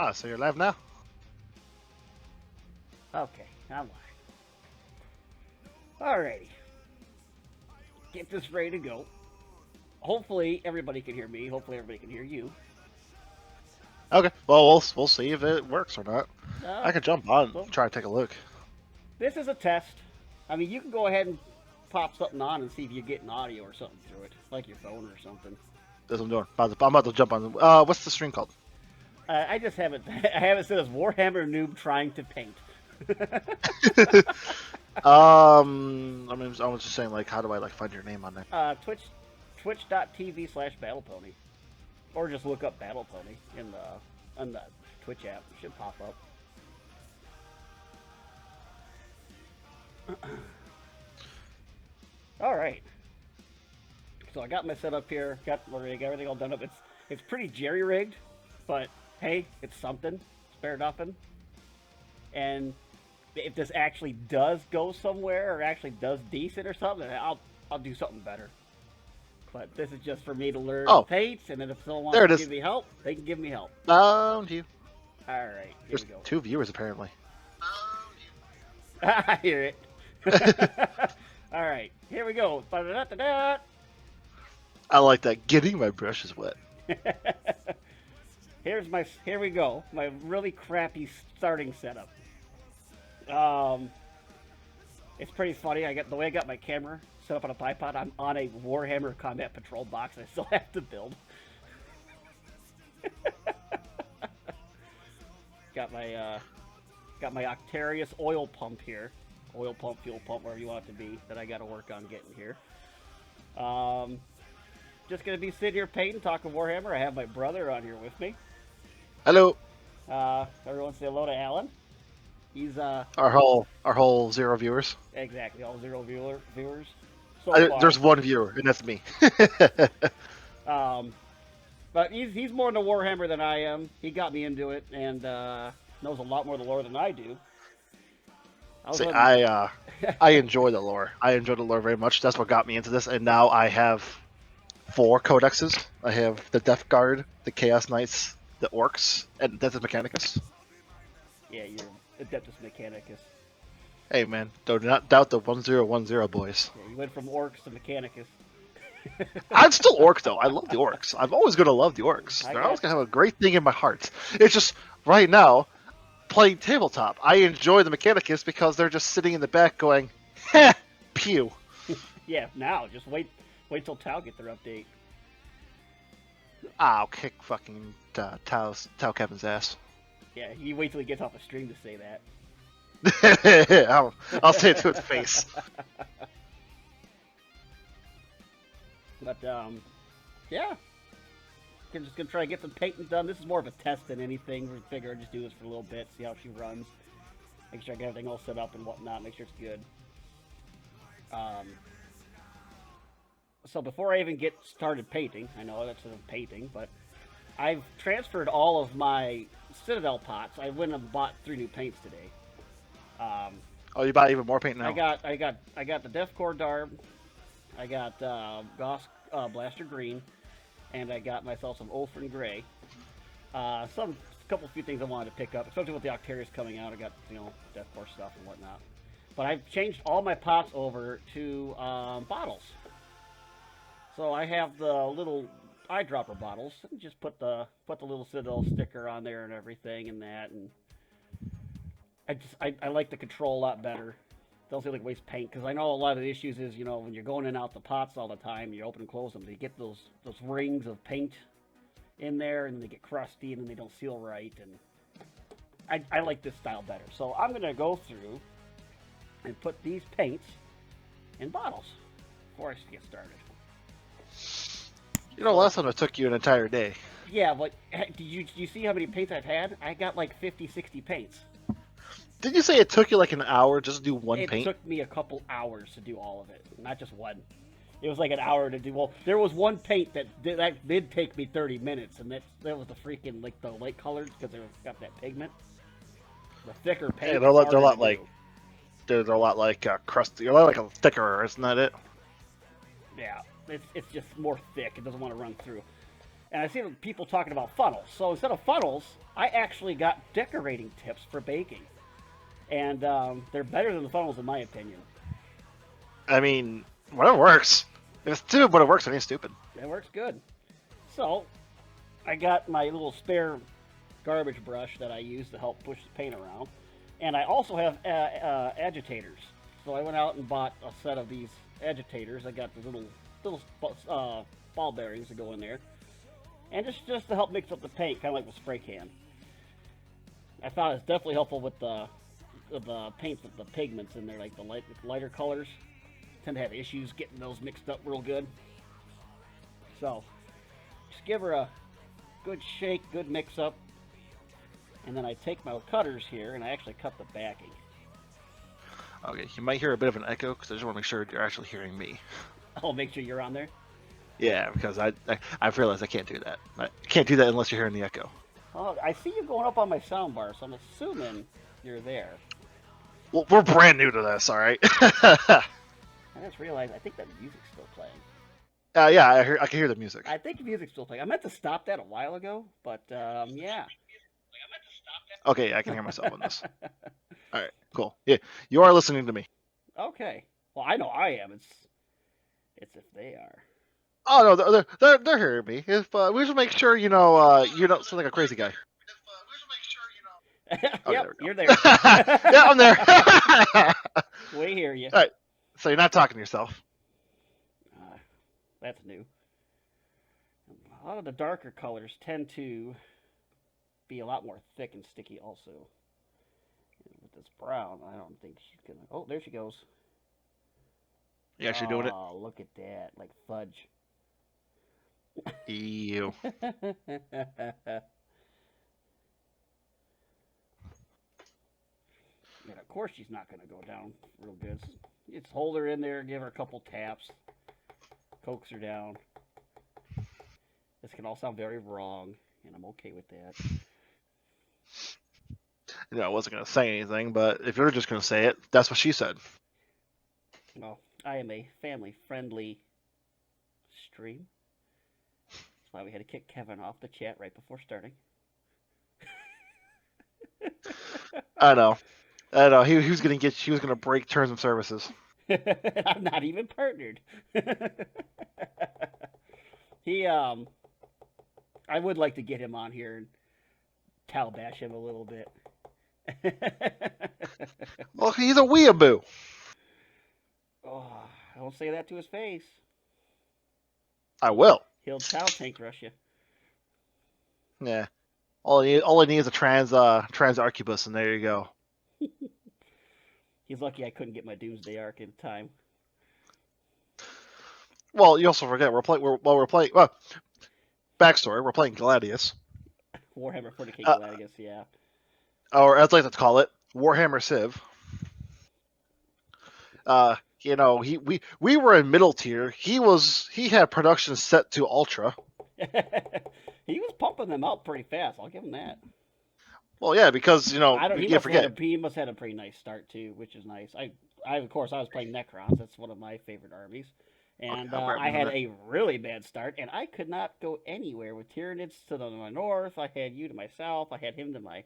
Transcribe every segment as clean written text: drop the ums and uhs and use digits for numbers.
Ah, so you're live now? Okay, I'm live. Alrighty. Get this ready to go. Hopefully everybody can hear me. Hopefully everybody can hear you. Okay. Well, we'll see if it works or not. I could jump on So and try to take a look. this is a test. I mean, you can go ahead and pop something on and see if you're getting audio or something through it, like your phone or something. That's what I'm doing. I'm about to jump on. What's the stream called? I just haven't. I haven't said as Warhammer noob trying to paint. I mean, I was just saying, like, how do I find your name on there? Twitch.tv/BattlePony, or just look up BattlePony in the Twitch app. It should pop up. All right. So I got my setup here. Got everything all done up. It's pretty jerry rigged, but hey, it's something. It's better than nothing. And if this actually does go somewhere or actually does decent or something, I'll do something better. But this is just for me to learn paints, and then if someone wants to give me help, they can give me help. Found you. All right, here There's we go. 2 viewers apparently. I hear it. All right, here we go. Ba-da-da-da-da. I like that. Getting my brushes wet. Here we go. My really crappy starting setup. It's pretty funny. The way I got my camera set up on a bipod. I'm on a Warhammer Combat Patrol box. I still have to build. got my Octarius oil pump here. Oil pump, fuel pump, wherever you want it to be, that I got to work on getting here. Just gonna be sitting here painting, talking Warhammer. I have my brother on here with me. Hello. Everyone say hello to Alan. He's our whole 0 viewers. Exactly, all 0 viewers. There's 1 viewer, and that's me. But he's more into Warhammer than I am. He got me into it, and knows a lot more of the lore than I do. I enjoy the lore. I enjoy the lore very much. That's what got me into this, and now I have 4 codexes. I have the Death Guard, the Chaos Knights, the Orcs, and Adeptus Mechanicus. Yeah, you're Adeptus Mechanicus. Hey man, do not doubt the 1010 boys. Yeah, you went from Orcs to Mechanicus. I'm still Orc though. I love the Orcs. I'm always gonna love the Orcs. They're always gonna have a great thing in my heart. It's just right now, playing tabletop, I enjoy the Mechanicus because they're just sitting in the back going, heh, pew. Yeah, now just wait till Tau get their update. I'll kick fucking Tau Kevin's ass. Yeah, you wait till he gets off the stream to say that. I'll say it to his face. But yeah, I'm just gonna try to get some painting done. This is more of a test than anything. We figure I'd just do this for a little bit, see how she runs, make sure I get everything all set up and whatnot, make sure it's good. So before I even get started painting, I know that's a painting, but I've transferred all of my Citadel pots. I went and bought 3 new paints today. Oh, you bought even more paint now? I got the Deathcore Darb, I got Goss Blaster Green, and I got myself some Ulfrin Gray. Few things I wanted to pick up, especially with the Octarius coming out. I got Deathcore stuff and whatnot. But I've changed all my pots over to bottles. So I have the little eyedropper bottles, and just put the little Citadel sticker on there and everything and that, and I like the control a lot better. Don't feel like waste paint, because I know a lot of the issues is, when you're going in and out the pots all the time, you open and close them, you get those rings of paint in there, and they get crusty, and then they don't seal right, and I like this style better. So I'm going to go through and put these paints in bottles before I get started. Last time it took you an entire day. Yeah, but do you see how many paints I've had? I got like 50, 60 paints. Did you say it took you like an hour just to do one paint? It took me a couple hours to do all of it, not just one. It was like an hour to do. Well, there was one paint that did take me 30 minutes, and that was the freaking the light colors, because it got that pigment. The thicker paint. Yeah, they're a lot like crusty. They're a lot like a thicker, isn't that it? Yeah, it's just more thick. It doesn't want to run through. And I see people talking about funnels. So instead of funnels, I actually got decorating tips for baking. And they're better than the funnels in my opinion. I mean, whatever works. If it's stupid, but it works, it ain't stupid. It works good. So I got my little spare garbage brush that I use to help push the paint around. And I also have agitators. So I went out and bought a set of these agitators. I got the little ball bearings to go in there. And just to help mix up the paint, kind of like the spray can. I found it's definitely helpful with the paints with the pigments in there, like the lighter colors. Tend to have issues getting those mixed up real good. So, just give her a good shake, good mix up. And then I take my cutters here and I actually cut the backing. Okay, you might hear a bit of an echo because I just want to make sure you're actually hearing me. I'll make sure you're on there. Yeah, because I've realized I can't do that. I can't do that unless you're hearing the echo. Oh, I see you going up on my sound bar, so I'm assuming you're there. Well, we're brand new to this, all right? I just realized I think that music's still playing. Yeah, I can hear the music. I think the music's still playing. I meant to stop that a while ago, but yeah. Okay, I can hear myself on this. All right, cool. Yeah, you are listening to me. Okay. Well, I know I am. It's if they are. Oh no, they're hearing me. If we just make sure you don't sound like a crazy guy. Yep, there you're there. Yeah, I'm there. We hear you. All right, so you're not talking to yourself. That's new. A lot of the darker colors tend to be a lot more thick and sticky also. And with this brown, I don't think she's gonna... Oh, there she goes. You actually doing it? Oh, look at that. Like fudge. Ew. And of course she's not going to go down real good. Just hold her in there, give her a couple taps, coax her down. This can all sound very wrong, and I'm okay with that. I wasn't going to say anything, but if you're just going to say it, that's what she said. Well, I am a family-friendly stream. That's why we had to kick Kevin off the chat right before starting. I know. He was going to break terms of services. I'm not even partnered. I would like to get him on here and calabash him a little bit. Well, he's a weeaboo. Oh, don't say that to his face. I will. He'll tank rush you. Yeah. All I need is a trans arquebus, and there you go. He's lucky I couldn't get my Doomsday Arc in time. Well, you also forget we're playing. Backstory: we're playing Gladius. Warhammer 40k Gladius, yeah. Or as I like to call it, Warhammer Civ. We were in middle tier. He had production set to ultra. He was pumping them out pretty fast. I'll give him that. Well, yeah, because he must have had a pretty nice start too, which is nice. I of course I was playing Necrons. That's one of my favorite armies, and I had a really bad start, and I could not go anywhere with Tyranids to my north. I had you to my south. I had him to my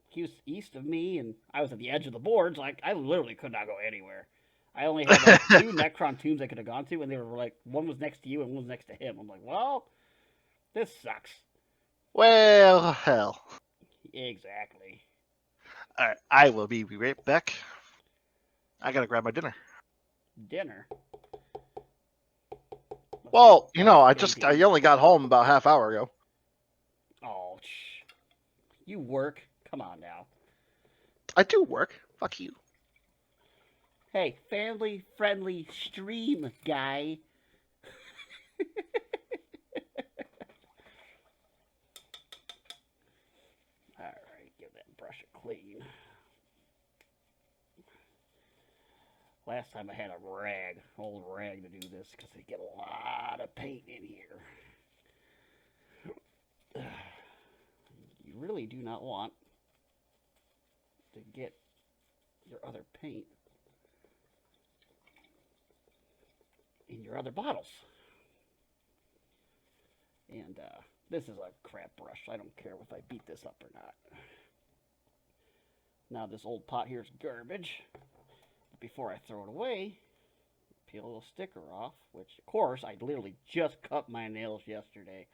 he was east of me, and I was at the edge of the boards. Like I literally could not go anywhere. I only had like 2 Necron tombs I could have gone to, and they were like one was next to you and one was next to him. I'm like, well, this sucks. Well, hell. Exactly. All right, I will be right back. I gotta grab my dinner. Dinner. Well, I only got home about half hour ago. Oh, you work? Come on now. I do work. Fuck you. Hey, family-friendly stream guy. Alright, give that brush a clean. Last time I had a old rag to do this because they get a lot of paint in here. You really do not want to get your other paint in your other bottles. And this is a crap brush. I don't care if I beat this up or not. Now this old pot here is garbage. But before I throw it away, peel a little sticker off, which of course I literally just cut my nails yesterday.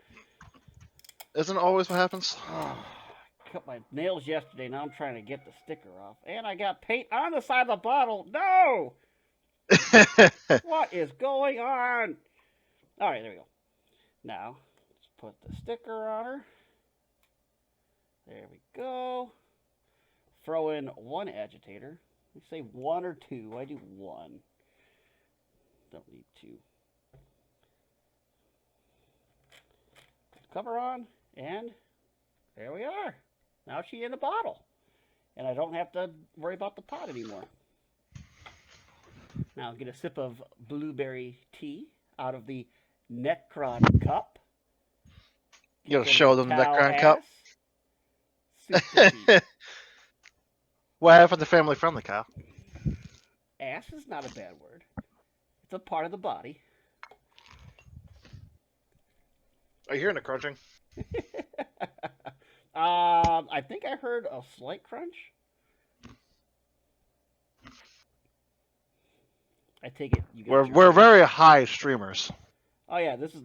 Isn't always what happens? Cut my nails yesterday. Now I'm trying to get the sticker off. And I got paint on the side of the bottle. No! What is going on? Alright, there we go. Now, let's put the sticker on her. There we go. Throw in one agitator. We say one or two. I do one. Don't need two. Put the cover on, and there we are. Now she's in the bottle. And I don't have to worry about the pot anymore. Now get a sip of blueberry tea out of the Necron cup. You gotta show them the Necron cup. What happened to family friendly, Kyle? Ass is not a bad word. It's a part of the body. Are you hearing it crunching? I think I heard a slight crunch. I take it you guys We're very high streamers. Oh yeah, this.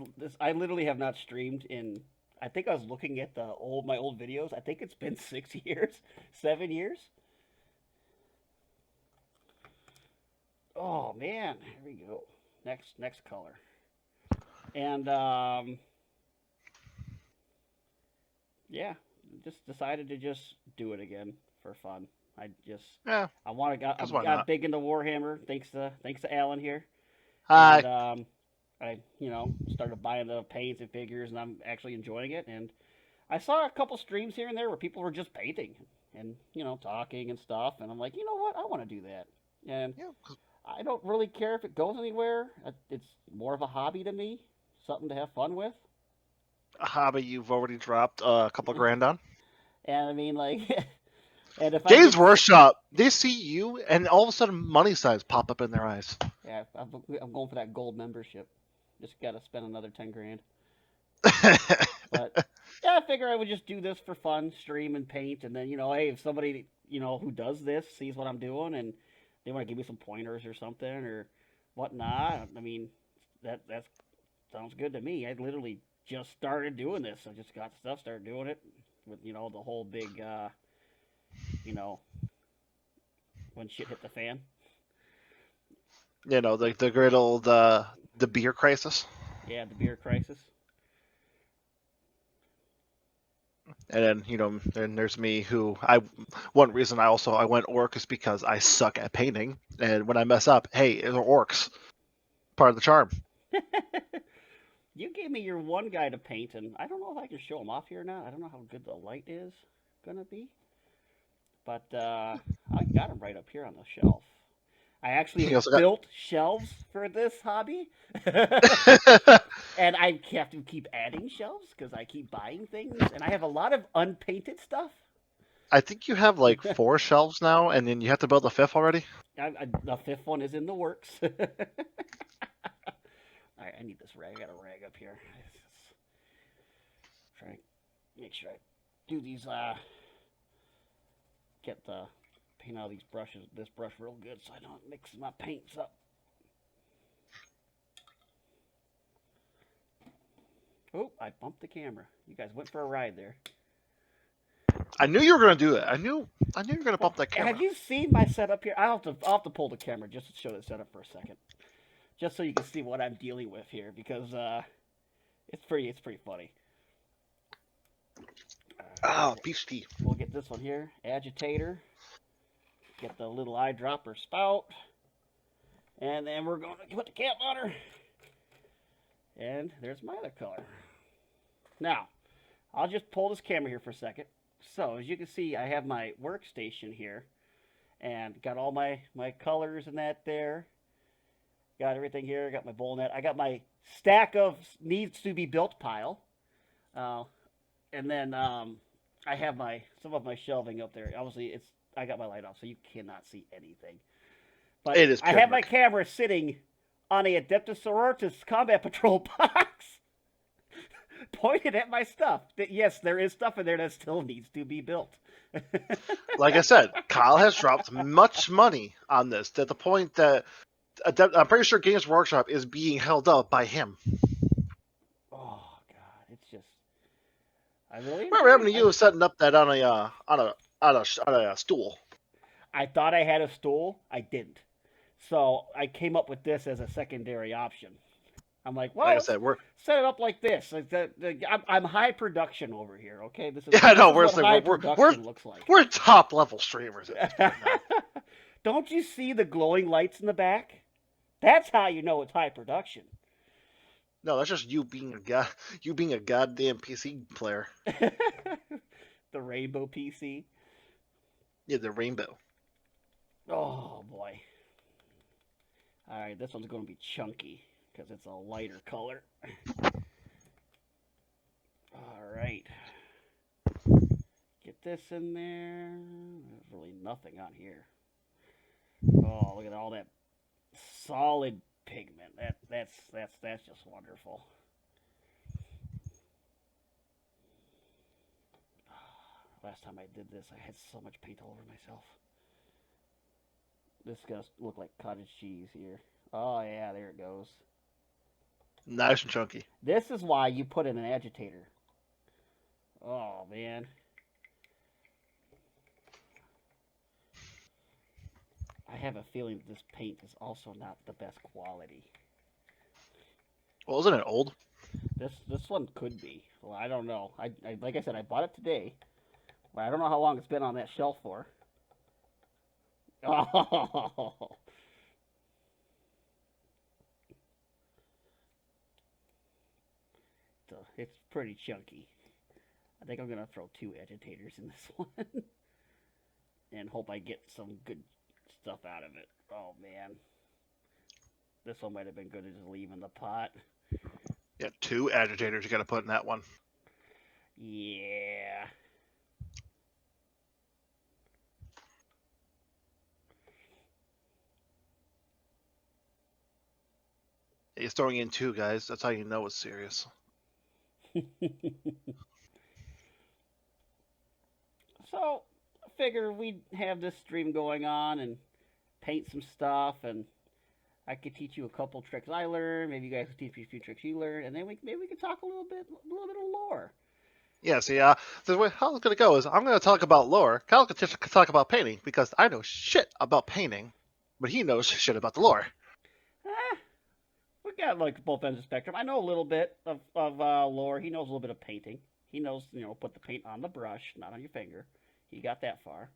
I literally have not streamed in. I think I was looking at my old videos. I think it's been 6 years, 7 years. Oh man, here we go. Next color, and yeah, just decided to just do it again for fun. I got big into Warhammer thanks to Alan here. Hi. And, I started buying the paints and figures, and I'm actually enjoying it. And I saw a couple streams here and there where people were just painting and talking and stuff. And I'm like, you know what? I want to do that. And I don't really care if it goes anywhere. It's more of a hobby to me, something to have fun with. A hobby you've already dropped a couple grand on. And I mean, like, and if Games Workshop, they see you, and all of a sudden, money signs pop up in their eyes. Yeah, I'm going for that gold membership. Just got to spend another 10 grand. But yeah, I figure I would just do this for fun, stream and paint, and then hey, if somebody who does this sees what I'm doing and they want to give me some pointers or something or whatnot, I mean, that sounds good to me. I literally just started doing this. I just got stuff, started doing it with the whole big when shit hit the fan. Like the great old the beer crisis. Yeah, the beer crisis. And then then there's me who one reason I went orc is because I suck at painting, and when I mess up, hey, it's orcs. Part of the charm. You gave me your one guy to paint, and I don't know if I can show him off here or not. I don't know how good the light is gonna be, but I got him right up here on the shelf. I actually built shelves for this hobby, and I have to keep adding shelves because I keep buying things, and I have a lot of unpainted stuff. I think you have like 4 shelves now, and then you have to build a 5th already. The 5th one is in the works. All right, I need this rag. I got a rag up here. Try to make sure I do these. Get the paint out of this brush real good so I don't mix my paints up. Oh, I bumped the camera. You guys went for a ride there. I knew you were going to do it. I knew you were going to bump that camera. Have you seen my setup here? I'll have to pull the camera just to show the setup for a second. Just so you can see what I'm dealing with here, because it's pretty funny. Beef tea. We'll get this one here, agitator. Get the little eyedropper spout, and then we're going to put the cap on her. And there's my other color. Now, I'll just pull this camera here for a second. So, as you can see, I have my workstation here, and got all my colors and that there. Got everything here. Got my bowl net. I got my stack of needs to be built pile, and then I have some of my shelving up there. Obviously, I got my light off, so you cannot see anything. But I have my camera sitting on a Adeptus Sororitas Combat Patrol box pointed at my stuff. That yes, there is stuff in there that still needs to be built. Like I said, Kyle has dropped much money on this to the point that I'm pretty sure Games Workshop is being held up by him. Oh God, it's just I really Remember enjoy having it. to you setting up that on a stool. I thought I had a stool. I didn't. So I came up with this as a secondary option. I'm like, Like I well, said, we're set it up like this. I'm high production over here. Okay, this is yeah, this no, is what high production looks like. we're top level streamers at this point now. Don't you see the glowing lights in the back? That's how you know it's high production. No, that's just you being a goddamn PC player. The rainbow PC. Yeah, the rainbow. Oh boy. All right, this one's going to be chunky because it's a lighter color. All right. Get this in there. There's really nothing on here. Oh, look at all that solid pigment. That's just wonderful. Last time I did this, I had so much paint all over myself. This is gonna look like cottage cheese here. Oh yeah, there it goes. Nice and chunky. This is why you put in an agitator. Oh man. I have a feeling that this paint is also not the best quality. Well, isn't it old? This one could be. Well, I don't know. I like I said, I bought it today. But I don't know how long it's been on that shelf for. Oh. So it's pretty chunky. I think I'm gonna throw 2 agitators in this one. And hope I get some good stuff out of it. Oh man. This one might have been good to just leave in the pot. Yeah, 2 agitators you gotta put in that one. Yeah. He's throwing in 2 guys. That's how you know it's serious. So, I figure we'd have this stream going on and paint some stuff, and I could teach you a couple tricks I learned. Maybe you guys could teach me a few tricks you learned, and then maybe we could talk a little bit of lore. Yeah, see, the way how it's gonna go is I'm gonna talk about lore. Kyle can talk about painting because I know shit about painting, but he knows shit about the lore. Eh, we got like both ends of the spectrum. I know a little bit of lore. He knows a little bit of painting. He knows, put the paint on the brush, not on your finger. He got that far.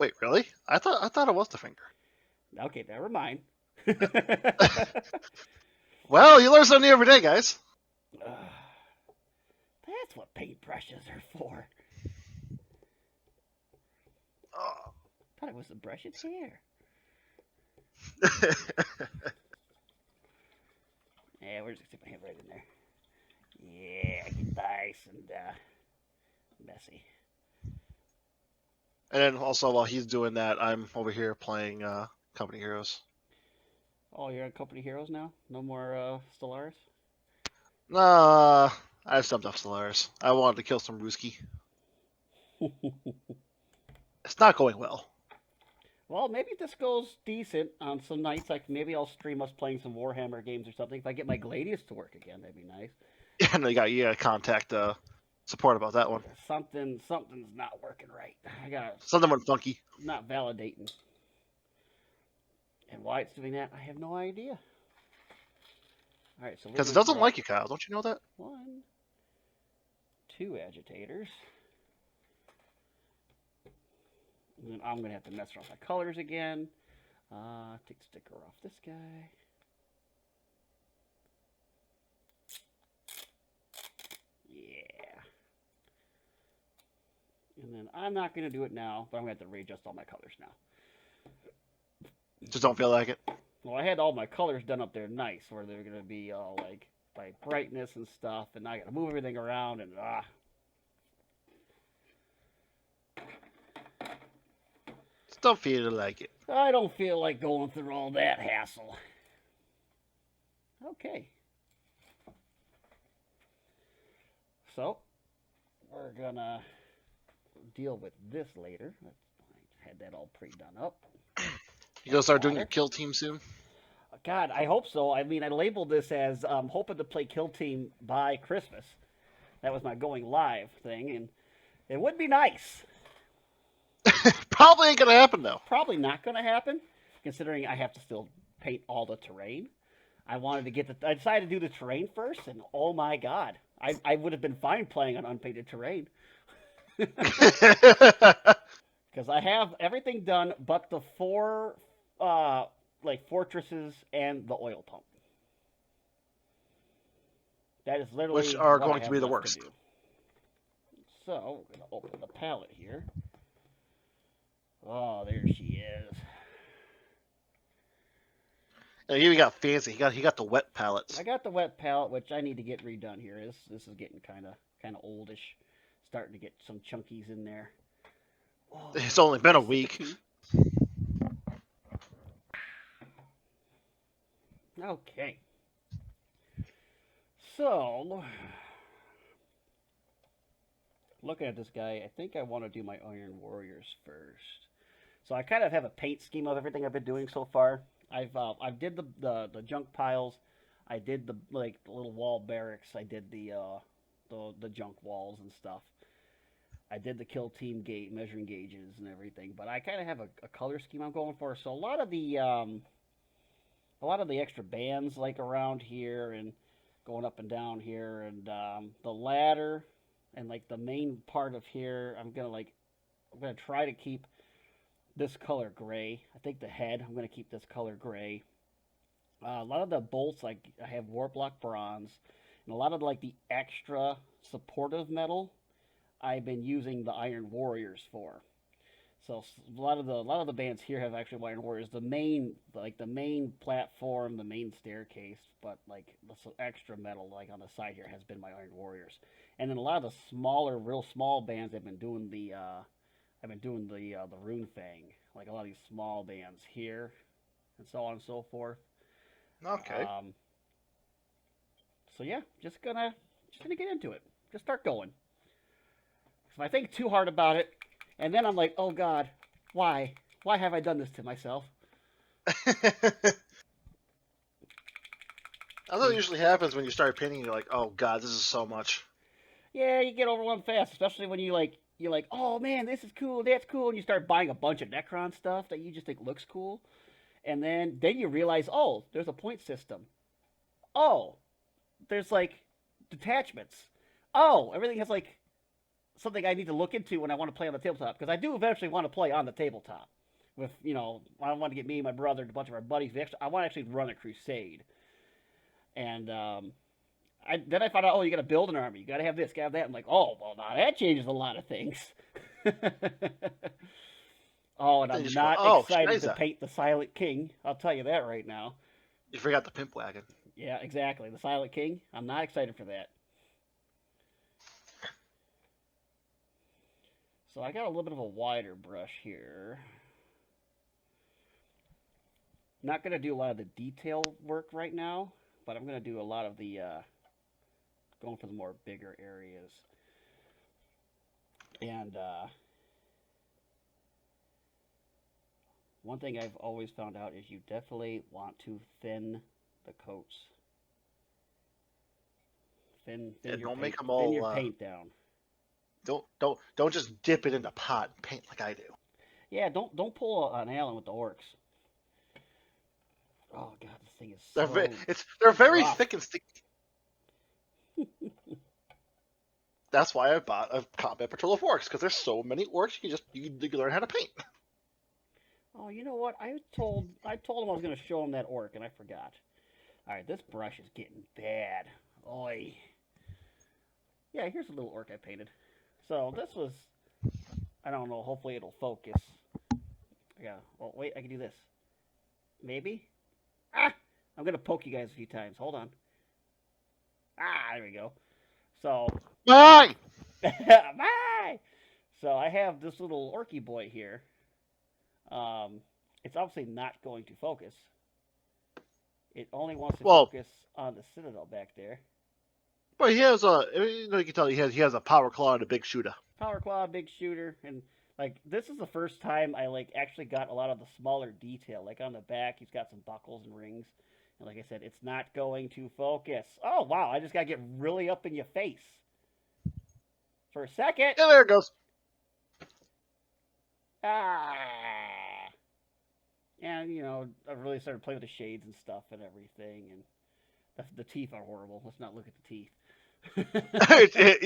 Wait, really? I thought it was the finger. Okay, never mind. Well, you learn something new every day, guys. That's what paintbrushes are for. Oh. Thought it was to brush its hair. Yeah, we're just gonna stick my hand right in there. Yeah, get nice and messy. And then also while he's doing that, I'm over here playing Company Heroes. Oh, you're on Company Heroes now? No more Stellaris? Nah, I stumped off Stellaris. I wanted to kill some Ruski. It's not going well. Well, maybe this goes decent on some nights. Like maybe I'll stream us playing some Warhammer games or something. If I get my Gladius to work again, that'd be nice. Yeah, no, you gotta contact support about that one. Something's not working right. I gotta Something went funky. not validating. And why it's doing that, I have no idea. All right, so Because it doesn't like you, Kyle. Don't you know that? 1, 2 agitators. And then I'm gonna have to mess around with my colors again. Take the sticker off this guy. Yeah. And then I'm not gonna do it now, but I'm gonna have to readjust all my colors now. Just don't feel like it. Well, I had all my colors done up there nice, where they're gonna be all like by brightness and stuff, and now I gotta move everything around and Just don't feel like it. I don't feel like going through all that hassle. Okay. So we're gonna deal with this later. I had that all pre-done up. You gonna start doing your kill team soon? God, I hope so. I mean, I labeled this as hoping to play Kill Team by Christmas. That was my going live thing, and it would be nice. Probably ain't gonna happen though. Probably not going to happen, considering I have to still paint all the terrain. I decided to do the terrain first, and oh my god, I would have been fine playing on unpainted terrain. Because I have everything done but the 4 fortresses and the oil pump. That is literally which are what going I to be the have left worst. do. So we're gonna open the palette here. Oh, there she is. And he got fancy. He got the wet palettes. I got the wet palette, which I need to get redone here. This is getting kind of oldish, starting to get some chunkies in there. Oh, It's only been a week. Okay. So, looking at this guy, I think I want to do my Iron Warriors first. So I kind of have a paint scheme of everything I've been doing so far. I did the junk piles, I did the little wall barracks, I did the junk walls and stuff. I did the kill team gate measuring gauges and everything, but I kind of have a color scheme I'm going for. So a lot of the extra bands like around here and going up and down here, and the ladder and like the main part of here, I'm gonna try to keep this color gray. I think the head, I'm gonna keep this color gray. A lot of the bolts, like I have Warblock bronze, and a lot of like the extra supportive metal, I've been using the Iron Warriors for. So a lot of the bands here have actually Iron Warriors. The main platform, the main staircase, but like the extra metal like on the side here has been my Iron Warriors. And then a lot of the smaller, real small bands have been doing the Rune Fang, like a lot of these small bands here, and so on and so forth. Okay. So yeah, just gonna get into it. Just start going. If I think too hard about it, and then I'm like, oh God, why? Why have I done this to myself? That's what usually happens when you start painting. You're like, oh God, this is so much. Yeah, you get overwhelmed fast, especially when you're like, oh man, this is cool, that's cool, and you start buying a bunch of Necron stuff that you just think looks cool, and then you realize, oh, there's a point system. Oh, there's like detachments. Oh, everything has like something I need to look into when I want to play on the tabletop, because I do eventually want to play on the tabletop. With I want to get me and my brother and a bunch of our buddies. I want to actually run a crusade, and then I found out, oh, you got to build an army. You got to have this, got to have that. I'm like, oh, well, now that changes a lot of things. Oh, and I'm not excited to paint the Silent King. I'll tell you that right now. You forgot the pimp wagon. Yeah, exactly. The Silent King. I'm not excited for that. So I got a little bit of a wider brush here. Not going to do a lot of the detail work right now, but I'm going to do a lot of the going for the more bigger areas. And one thing I've always found out is you definitely want to thin the coats. Thin your paint down. Don't just dip it in the pot and paint like I do. Yeah, don't pull an Allen with the orcs. Oh God, this thing is so they're very rough. thick and sticky. That's why I bought a combat patrol of orcs, because there's so many orcs you learn how to paint. Oh, you know what? I told him I was going to show him that orc, and I forgot. All right, this brush is getting bad. Oi. Yeah, here's a little orc I painted. So this was, I don't know. Hopefully it'll focus. Oh wait, I can do this. Maybe. Ah, I'm going to poke you guys a few times. Hold on. Ah, there we go. So. Bye! Bye! So I have this little orky boy here. It's obviously not going to focus. It only wants to focus on the citadel back there. But he has a, you can tell he has a power claw and a big shooter. Power claw, big shooter, and like this is the first time I like actually got a lot of the smaller detail. Like on the back, he's got some buckles and rings. And like I said, it's not going to focus. Oh wow, I just gotta get really up in your face for a second. Yeah, there it goes. Ah. And you know, I really started playing with the shades and stuff and everything, and the teeth are horrible. Let's not look at the teeth. You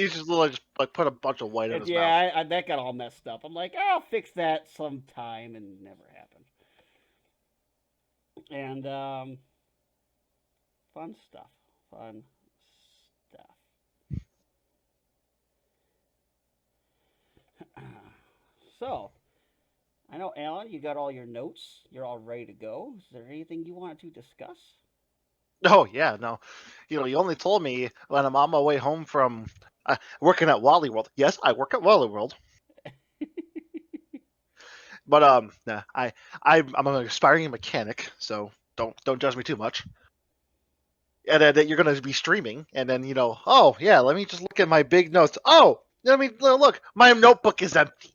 just literally just like put a bunch of white in his mouth. Yeah, that got all messed up. I'm like, I'll fix that sometime, and it never happened. And fun stuff, fun stuff. So, I know, Alan, you got all your notes. You're all ready to go. Is there anything you wanted to discuss? Oh yeah, no, you only told me when I'm on my way home from working at Wally World. Yes, I work at Wally World, but nah, I'm an aspiring mechanic, so don't judge me too much. And then you're gonna be streaming, and then oh yeah, let me just look at my big notes. Oh, let me look, my notebook is empty.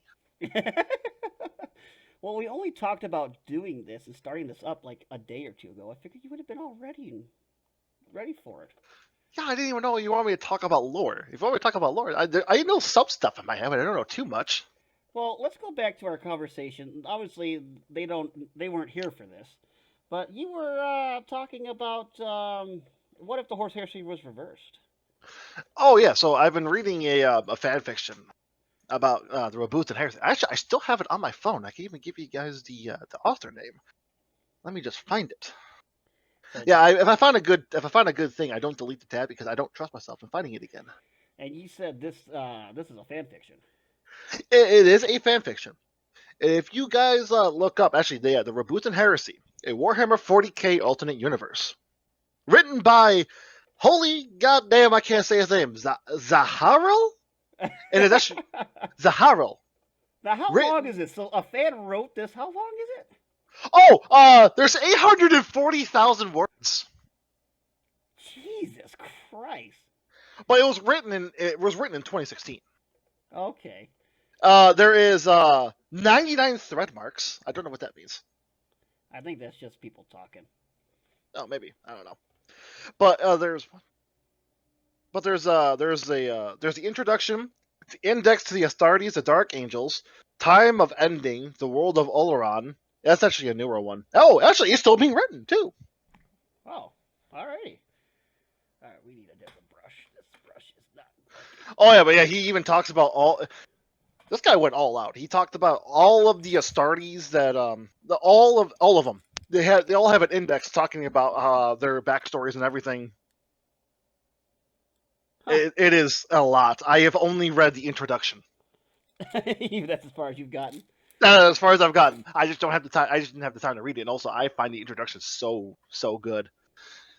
Well, we only talked about doing this and starting this up like a day or two ago. I figured you would have been all ready for it. Yeah, I didn't even know you want me to talk about lore. If you want me to talk about lore, I know some stuff in my head, but I don't know too much. Well, let's go back to our conversation. Obviously, they weren't here for this, but you were talking about what if the horse heresy was reversed? Oh yeah, so I've been reading a fan fiction about the reboot and heresy. Actually, I still have it on my phone. I can even give you guys the author name. Let me just find it. So, Yeah, if I find a good thing, I don't delete the tab because I don't trust myself in finding it again. and you said this is a fan fiction. It is a fan fiction. If you guys look up, actually, the reboot and heresy, a Warhammer 40k alternate universe, written by holy goddamn, I can't say his name, Zaharil, and it's actually Zaharil. Now, how long is this? So a fan wrote this. How long is it? Oh, there's 840,000 words. Jesus Christ. But it was written in 2016. Okay. There is 99 thread marks. I don't know what that means. I think that's just people talking. Oh, maybe, I don't know. But there's the introduction, the index to the Astartes, the Dark Angels, time of ending, the world of Oleron. That's actually a newer one. Oh, actually, it's still being written too. Oh, alrighty. All right, we need a different brush. This brush is not. Oh yeah, but yeah, he even talks about all. This guy went all out. He talked about all of the Astartes that all of them. They all have an index talking about their backstories and everything. Huh. It is a lot. I have only read the introduction. That's as far as you've gotten. As far as I've gotten, I just don't have the time. I just didn't have the time to read it. And also, I find the introduction so good.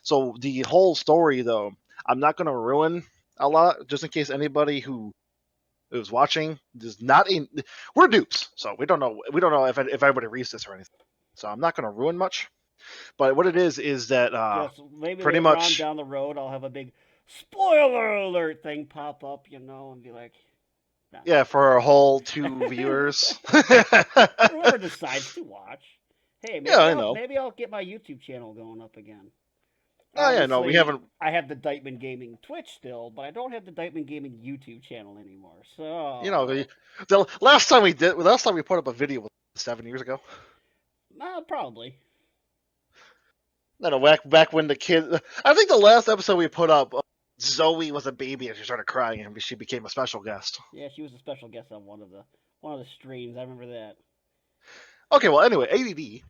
So the whole story, though, I'm not going to ruin a lot, just in case anybody who is watching is not in. We're dupes, so we don't know. We don't know if anybody reads this or anything. So I'm not going to ruin much. But what it is that Just maybe pretty later much on down the road, I'll have a big spoiler alert thing pop up, and be like, nah. Yeah, for a whole 2 viewers. Whoever decides to watch. Hey, maybe Yeah, I know. maybe I'll get my YouTube channel going up again. Oh yeah, no, we haven't. I have the Diteman Gaming Twitch still, but I don't have the Diteman Gaming YouTube channel anymore. So The last time we put up a video was 7 years ago. Probably. No, back when the kid. I think the last episode we put up, Zoe was a baby and she started crying and she became a special guest. Yeah, she was a special guest on one of the streams. I remember that. Okay, well, anyway, ADD.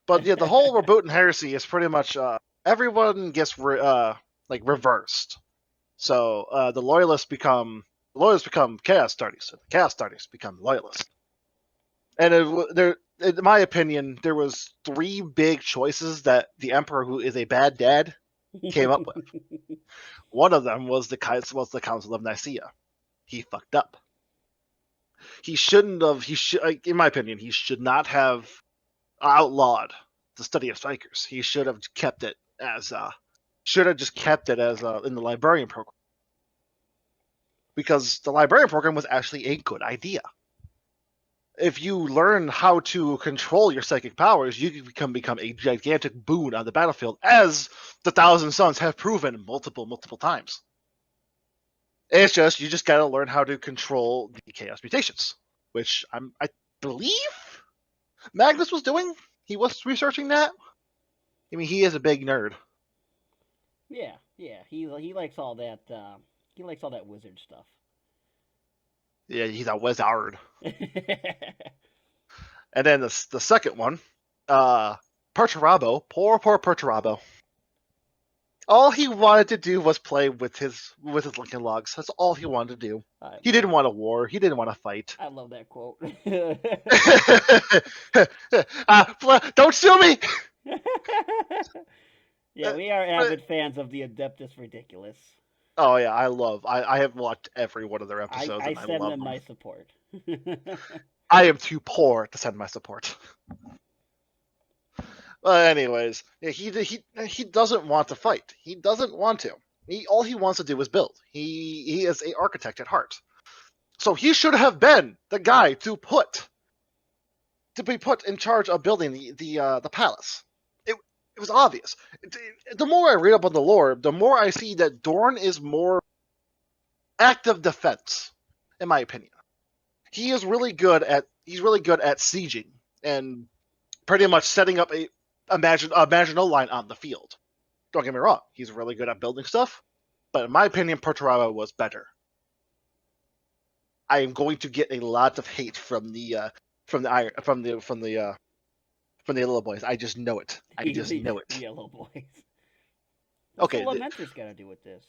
But yeah, the whole reboot and heresy is pretty much everyone gets reversed. So the loyalists become chaos Astartes. So the chaos Astartes become loyalists. And in my opinion, there was 3 big choices that the Emperor, who is a bad dad, came up with. One of them was the Council of Nicaea. He fucked up. He shouldn't have. In my opinion, he should not have outlawed the study of strikers. He should have kept it as in the librarian program. because the librarian program was actually a good idea. If you learn how to control your psychic powers, you can become a gigantic boon on the battlefield, as the Thousand Sons have proven multiple times. It's just you just gotta learn how to control the chaos mutations, which I believe Magnus was doing. He was researching that. I mean, he is a big nerd. Yeah, he likes all that. He likes all that wizard stuff. Yeah, he's a wizard. And then the second one, Perturabo, poor Perturabo. All he wanted to do was play with his Lincoln Logs. That's all he wanted to do. He didn't want a war. He didn't want to fight. I love that quote. Don't sue me. Yeah, we are avid fans of the Adeptus Ridiculous. Oh yeah, I have watched every one of their episodes. I send them my support. I am too poor to send my support. But anyways, he doesn't want to fight. He doesn't want to. All he wants to do is build. He is an architect at heart. So he should have been the guy to be put in charge of building the palace. It was obvious. The more I read up on the lore, the more I see that Dorn is more active defense, in my opinion. He's really good at sieging and pretty much setting up a Maginot line on the field. Don't get me wrong, he's really good at building stuff, but in my opinion, Perturabo was better. I am going to get a lot of hate from the Yellow Boys. I just know it. I just know it. Yellow Boys. What's the Lamenter's got to do with this?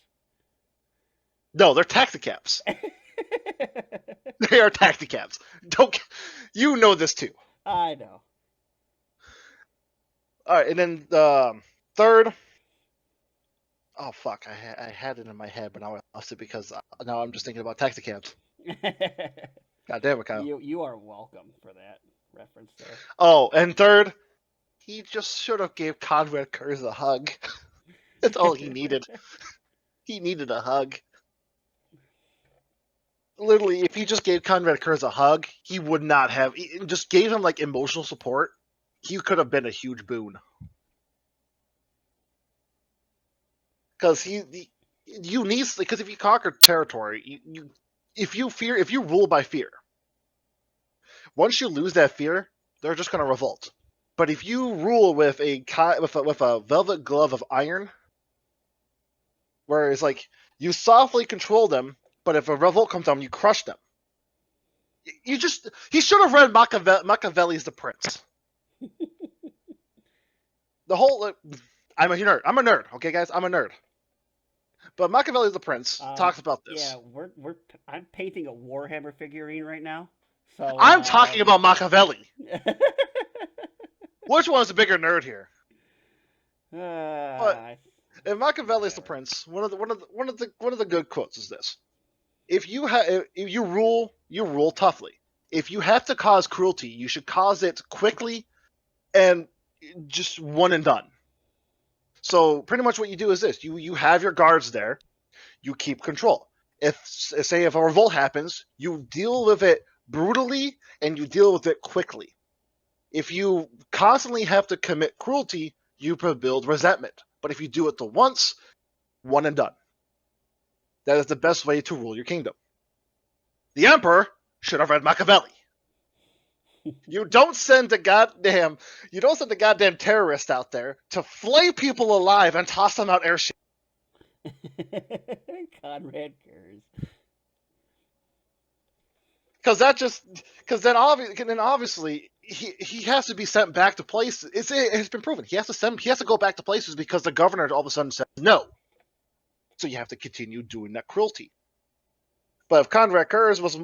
No, they're taxicabs. They are taxicabs. You know this too. I know. All right, and then the third. Oh fuck! I had it in my head, but now I lost it because now I'm just thinking about taxicabs. God damn it, Kyle. You are welcome for that reference there. Oh, and third, he just should have gave Conrad Kurz a hug. That's all he needed. He needed a hug. Literally, if he just gave Conrad Kurz a hug, he would not have. Just gave him like emotional support. He could have been a huge boon. Because you need, because if you conquer territory, if you rule by fear, once you lose that fear, they're just going to revolt. But if you rule with a velvet glove of iron, where it's like you softly control them, but if a revolt comes on, you crush them. He should have read Machiavelli's The Prince. The whole I'm a nerd, okay, guys, I'm a nerd. But Machiavelli's The Prince talks about this. Yeah, I'm painting a Warhammer figurine right now. So I'm talking about Machiavelli. Which one's the bigger nerd here? But in Machiavelli's The Prince, one of the good quotes is this: if you rule toughly. If you have to cause cruelty, you should cause it quickly and just one and done. So pretty much what you do is this: you have your guards there, you keep control. If a revolt happens, you deal with it brutally and you deal with it quickly. If you constantly have to commit cruelty, you build resentment. But if you do it the once, one and done. That is the best way to rule your kingdom. The emperor should have read Machiavelli. You don't send the goddamn terrorist out there to flay people alive and toss them out airships. Conrad Kurz. Because then obviously he has to be sent back to places. It's been proven he has to go back to places because the governor all of a sudden says no. So you have to continue doing that cruelty. But if Conrad Kurz was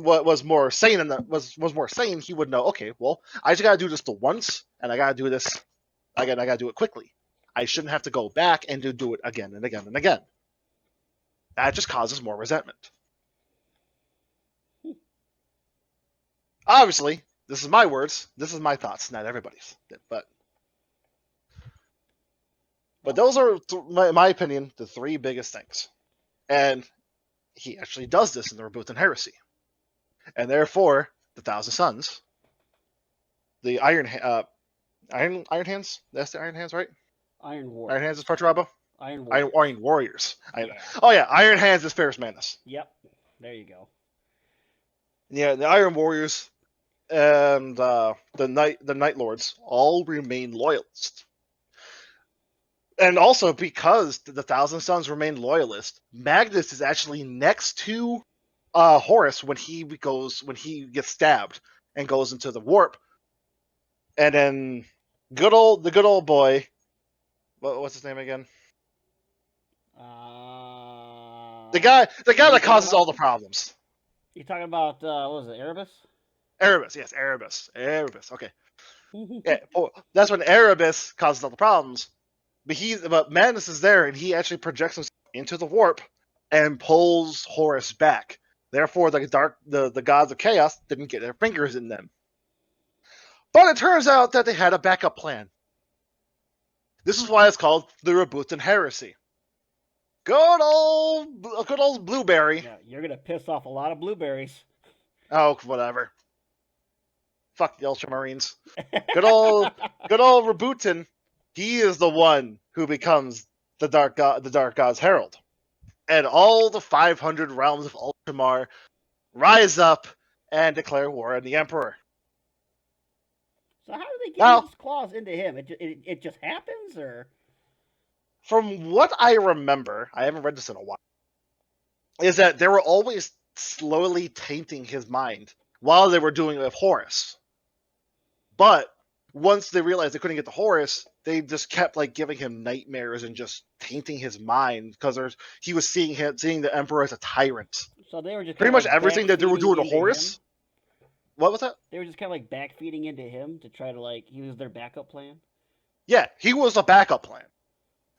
more sane was more sane, he would know. Okay, well, I just gotta do this the once, and I gotta do this. I gotta do it quickly. I shouldn't have to go back and do it again and again and again. That just causes more resentment. Obviously, this is my words. This is my thoughts, not everybody's. But those are, in my opinion, the three biggest things. And he actually does this in the Rebuthan Heresy. And therefore, the Thousand Sons, the Iron Hands, that's the Iron Hands, right? Iron Warriors. Iron Hands is Perturabo? Iron Warriors. Iron Warriors. Yeah. Oh yeah, Iron Hands is Ferrus Manus. Yep. There you go. Yeah, the Iron Warriors and the Night Lords all remain loyalists. And also because the Thousand Sons remain loyalist, Magnus is actually next to Horus when he gets stabbed and goes into the warp. And then the good old boy, what's his name again? The guy that causes all the problems. You talking about what was it, Erebus? Erebus, yes, Erebus. Okay, yeah, that's when Erebus causes all the problems. But Magnus is there, and he actually projects himself into the warp and pulls Horus back. Therefore, the gods of chaos didn't get their fingers in them. But it turns out that they had a backup plan. This is why it's called the Rebuthan Heresy. Good old Blueberry. Yeah, you're gonna piss off a lot of blueberries. Oh, whatever. Fuck the Ultramarines. Good old Rebuthan. He is the one who becomes the Dark God's Herald. And all the 500 realms of Ultramar rise up and declare war on the Emperor. So how do they get these claws into him? It just happens, or? From what I remember, I haven't read this in a while, is that they were always slowly tainting his mind while they were doing it with Horus. But once they realized they couldn't get to Horus, they just kept giving him nightmares and just tainting his mind because he was seeing the Emperor as a tyrant. So they were just pretty much everything that they were doing to Horus. Him? What was that? They were just kind of backfeeding into him to try to he was their backup plan. Yeah, he was a backup plan.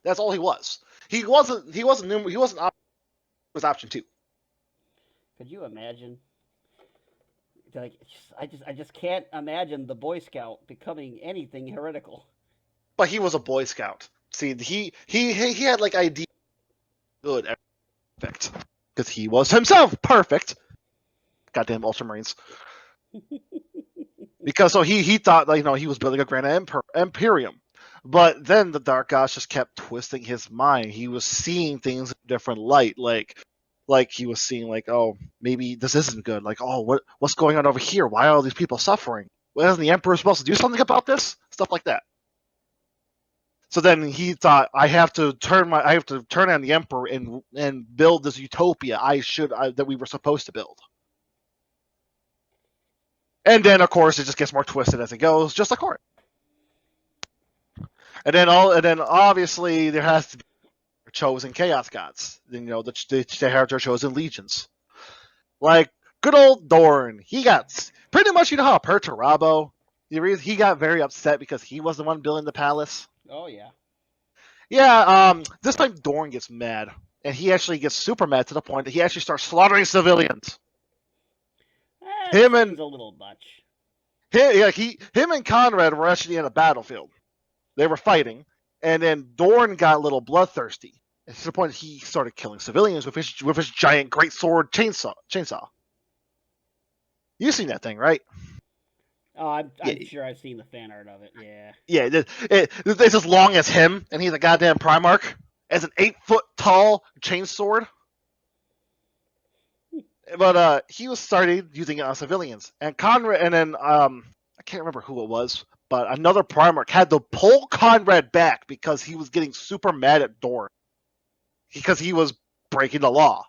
That's all he was. He was option 2. Could you imagine? I just can't imagine the Boy Scout becoming anything heretical. But he was a Boy Scout. See, he had idea good perfect because he was himself perfect. Goddamn Ultramarines. Because he thought he was building a grand imperium. But then the Dark Gods just kept twisting his mind. He was seeing things in a different light, like he was seeing oh, maybe this isn't good. What's going on over here? Why are all these people suffering? Well, isn't the Emperor supposed to do something about this? Stuff like that. So then he thought, I have to turn on the Emperor and build this utopia that we were supposed to build. And then of course it just gets more twisted as it goes, just like Horus. And then obviously there has to be chosen chaos gods. They have their chosen legions. Like good old Dorn. He got pretty much how Perturabo. He got very upset because he was the one building the palace. Oh yeah. Yeah. This time Dorn gets mad, and he actually gets super mad to the point that he actually starts slaughtering civilians. Him and a little much. Him and Conrad were actually in a battlefield. They were fighting, and then Dorn got a little bloodthirsty. And to the point he started killing civilians with his giant great sword chainsaw. You've seen that thing, right? Oh, I'm sure I've seen the fan art of it. Yeah. Yeah, it's as long as him, and he's a goddamn Primarch, as an 8-foot tall chainsword. But he was started using it on civilians, and Conrad, and then I can't remember who it was, but another Primarch had to pull Conrad back because he was getting super mad at Dorn because he was breaking the law.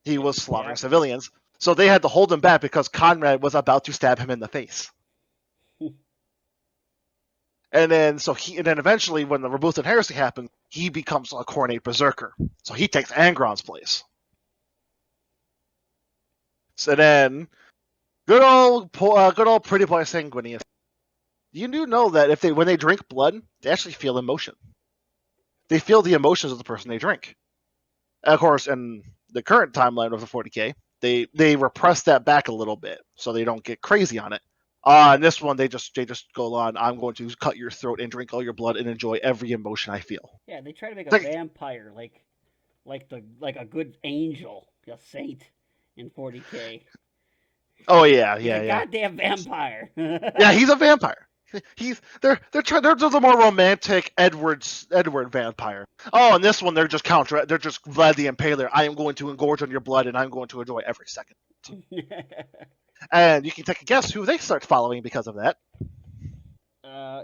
He was slaughtering civilians, so they had to hold him back because Conrad was about to stab him in the face. And then eventually, when the Rebuthan Heresy happened, he becomes a Khornate Berserker, so he takes Angron's place. So then, good old pretty boy Sanguinius. You do know that when they drink blood, they actually feel emotion. They feel the emotions of the person they drink. And of course, in the current timeline of the 40k, they repress that back a little bit so they don't get crazy on it. In this one, they just go on. I'm going to cut your throat and drink all your blood and enjoy every emotion I feel. Yeah, they try to make a vampire like a good angel, a saint in 40K. Oh yeah, He's a yeah, yeah. goddamn vampire. Yeah, he's a vampire. They're the more romantic Edward vampire. Oh, and this one they're just counter. They're just Vlad the Impaler. I am going to engorge on your blood, and I'm going to enjoy every second. And you can take a guess who they start following because of that.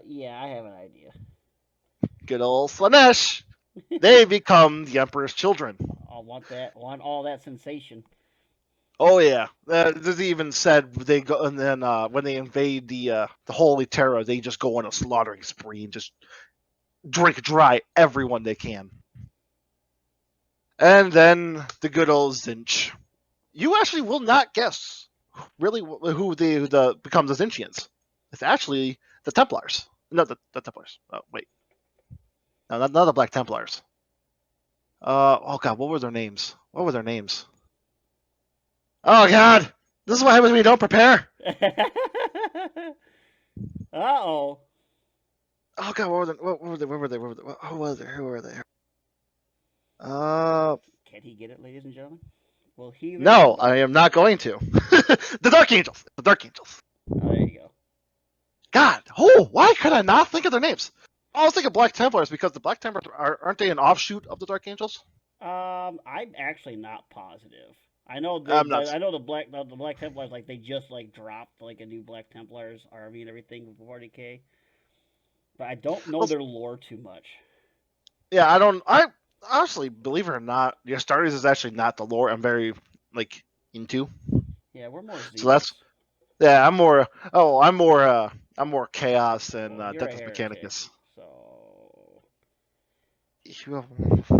Yeah, I have an idea. Good old Slanesh. They become the Emperor's children. I want all that sensation. Oh yeah, there's even said they go, and then when they invade the Holy Terror, they just go on a slaughtering spree and just drink dry everyone they can. And then the good old Zinch. You actually will not guess really who the becomes the Zinchians. It's actually the Templars. No, the Templars. Oh wait, no, not the Black Templars. Oh god, what were their names? What were their names? Oh god, this is what happens when you don't prepare. Uh-oh. Oh god, what were they? Where were they? Who was it? Who were they? Can he get it, ladies and gentlemen? Will he? No, I am not going to. The Dark Angels. The Dark Angels. Oh, there you go. God, oh, why could I not think of their names? I was thinking Black Templars because the Black Templars aren't they an offshoot of the Dark Angels? I'm actually not positive. I know I'm not. I know the Black Templars, like they just like dropped like a new Black Templars army and everything with 40K, but I don't know Well, their lore too much. yeah, I don't. I honestly, believe it or not, your Astartes is actually not the lore I'm very like into. Yeah, we're more So that's Xenos. yeah. I'm more. Oh, I'm more chaos and Well, you're a Deathus heretic, Mechanicus. so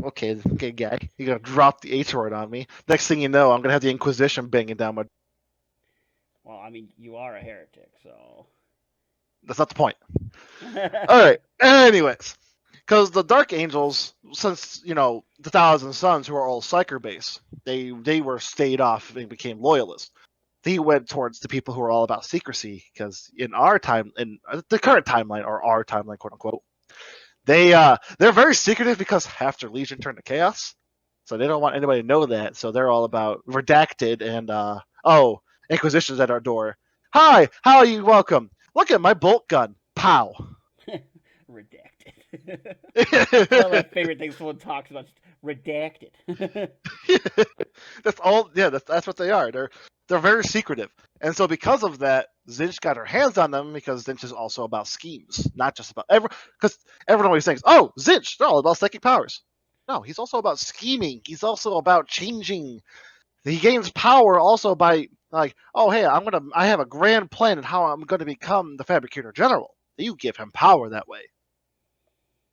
Okay, okay, guy. You're gonna drop the H word on me. Next thing you know, I'm gonna have the Inquisition banging down my. well, I mean, you are a heretic, so. That's not the point. All right. Anyways, because the Dark Angels, since the Thousand Sons, who are all Psyker based, they were stayed off and became loyalists. They went towards the people who are all about secrecy, because in the current timeline, or our timeline, quote unquote, they're very secretive because half their Legion turned to Chaos, so they don't want anybody to know that. So they're all about redacted and Inquisition's at our door. Hi, how are you? Welcome. Look at my bolt gun. Pow. Redacted. It's one of my favorite things someone talks about. Just redacted. That's all. Yeah, that's what they are. They're very secretive, and so because of that, Zinch got her hands on them because Zinch is also about schemes, not just about because everyone always thinks, oh, Zinch, they're all about psychic powers. No, he's also about scheming. He's also about changing. He gains power also by like, oh hey, I have a grand plan on how I'm gonna become the Fabricator General. You give him power that way.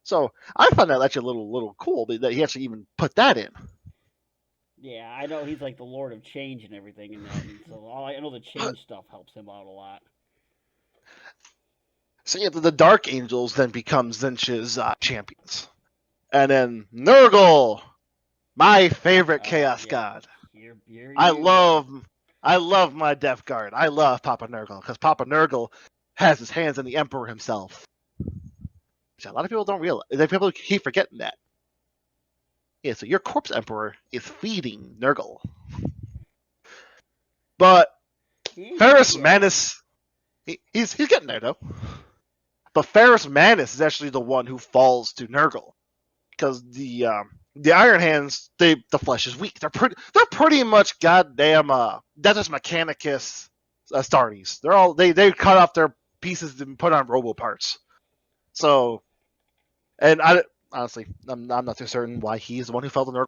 So I find that actually a little cool that he actually even put that in. Yeah, I know he's like the Lord of Change and everything in that, and so I know the change stuff helps him out a lot. So yeah, the Dark Angels then become Zinch's champions, and then Nurgle, my favorite Chaos Yeah, God. here I you go. love my Death Guard. I love Papa Nurgle because Papa Nurgle has his hands in the Emperor himself. Which a lot of people don't realize. People keep forgetting that. Yeah, so your Corpse Emperor is feeding Nurgle. But Ferrus Yeah. Manus, he's getting there though. But Ferrus Manus is actually the one who falls to Nurgle because the Iron Hands, the flesh is weak. They're pretty much goddamn Deathus Mechanicus Astartes. They cut off their pieces and put on robo parts. So, and honestly, I'm not too certain why he's the one who fell to Nurgle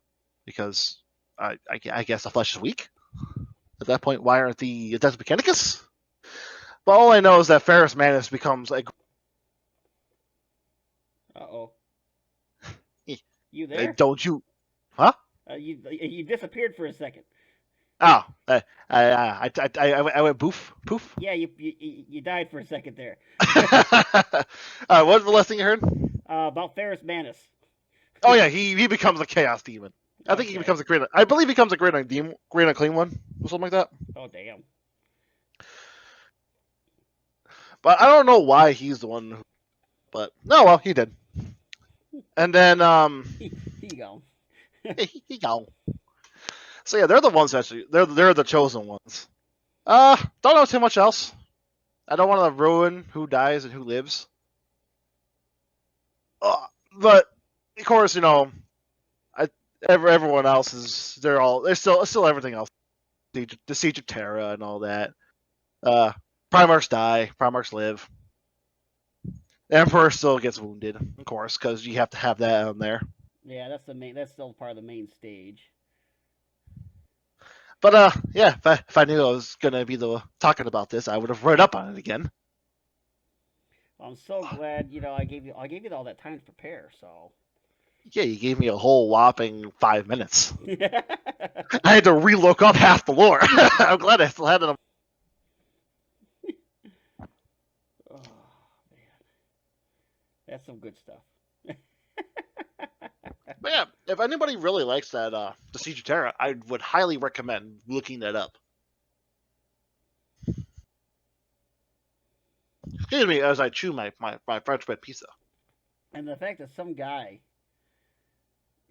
because I guess the flesh is weak. At that point, why aren't the Deathus Mechanicus? But all I know is that Ferrus Manus becomes like. Uh-oh. You there? Don't you? Huh? You disappeared for a second. Oh, I went poof, poof. Yeah, you died for a second there. What was the last thing you heard? About Ferrus Manus. Oh yeah, he becomes a chaos demon. I think he Okay. becomes a great. I believe he becomes a great unclean one, or something like that. Oh damn. But I don't know why he's the one. But no, well, he did. And then He gone. Here you go. So yeah, they're the ones actually. They're the chosen ones. Don't know too much else. I don't want to ruin who dies and who lives. But of course, I everyone else is they're still everything else. The Siege of Terra and all that. Uh, Primarchs die, Primarchs live. The Emperor still gets wounded, of course, because you have to have that on there. Yeah, that's the main. That's still part of the main stage. But yeah, if I knew I was gonna be the talking about this, I would have read up on it again. Well, I'm so glad I gave you all that time to prepare. So. Yeah, you gave me a whole whopping 5 minutes. I had to relook up half the lore. I'm glad I still had it. Oh man, that's some good stuff. But yeah, if anybody really likes that, the Siege of Terra, I would highly recommend looking that up. Excuse me as I chew my French bread pizza. And the fact that some guy,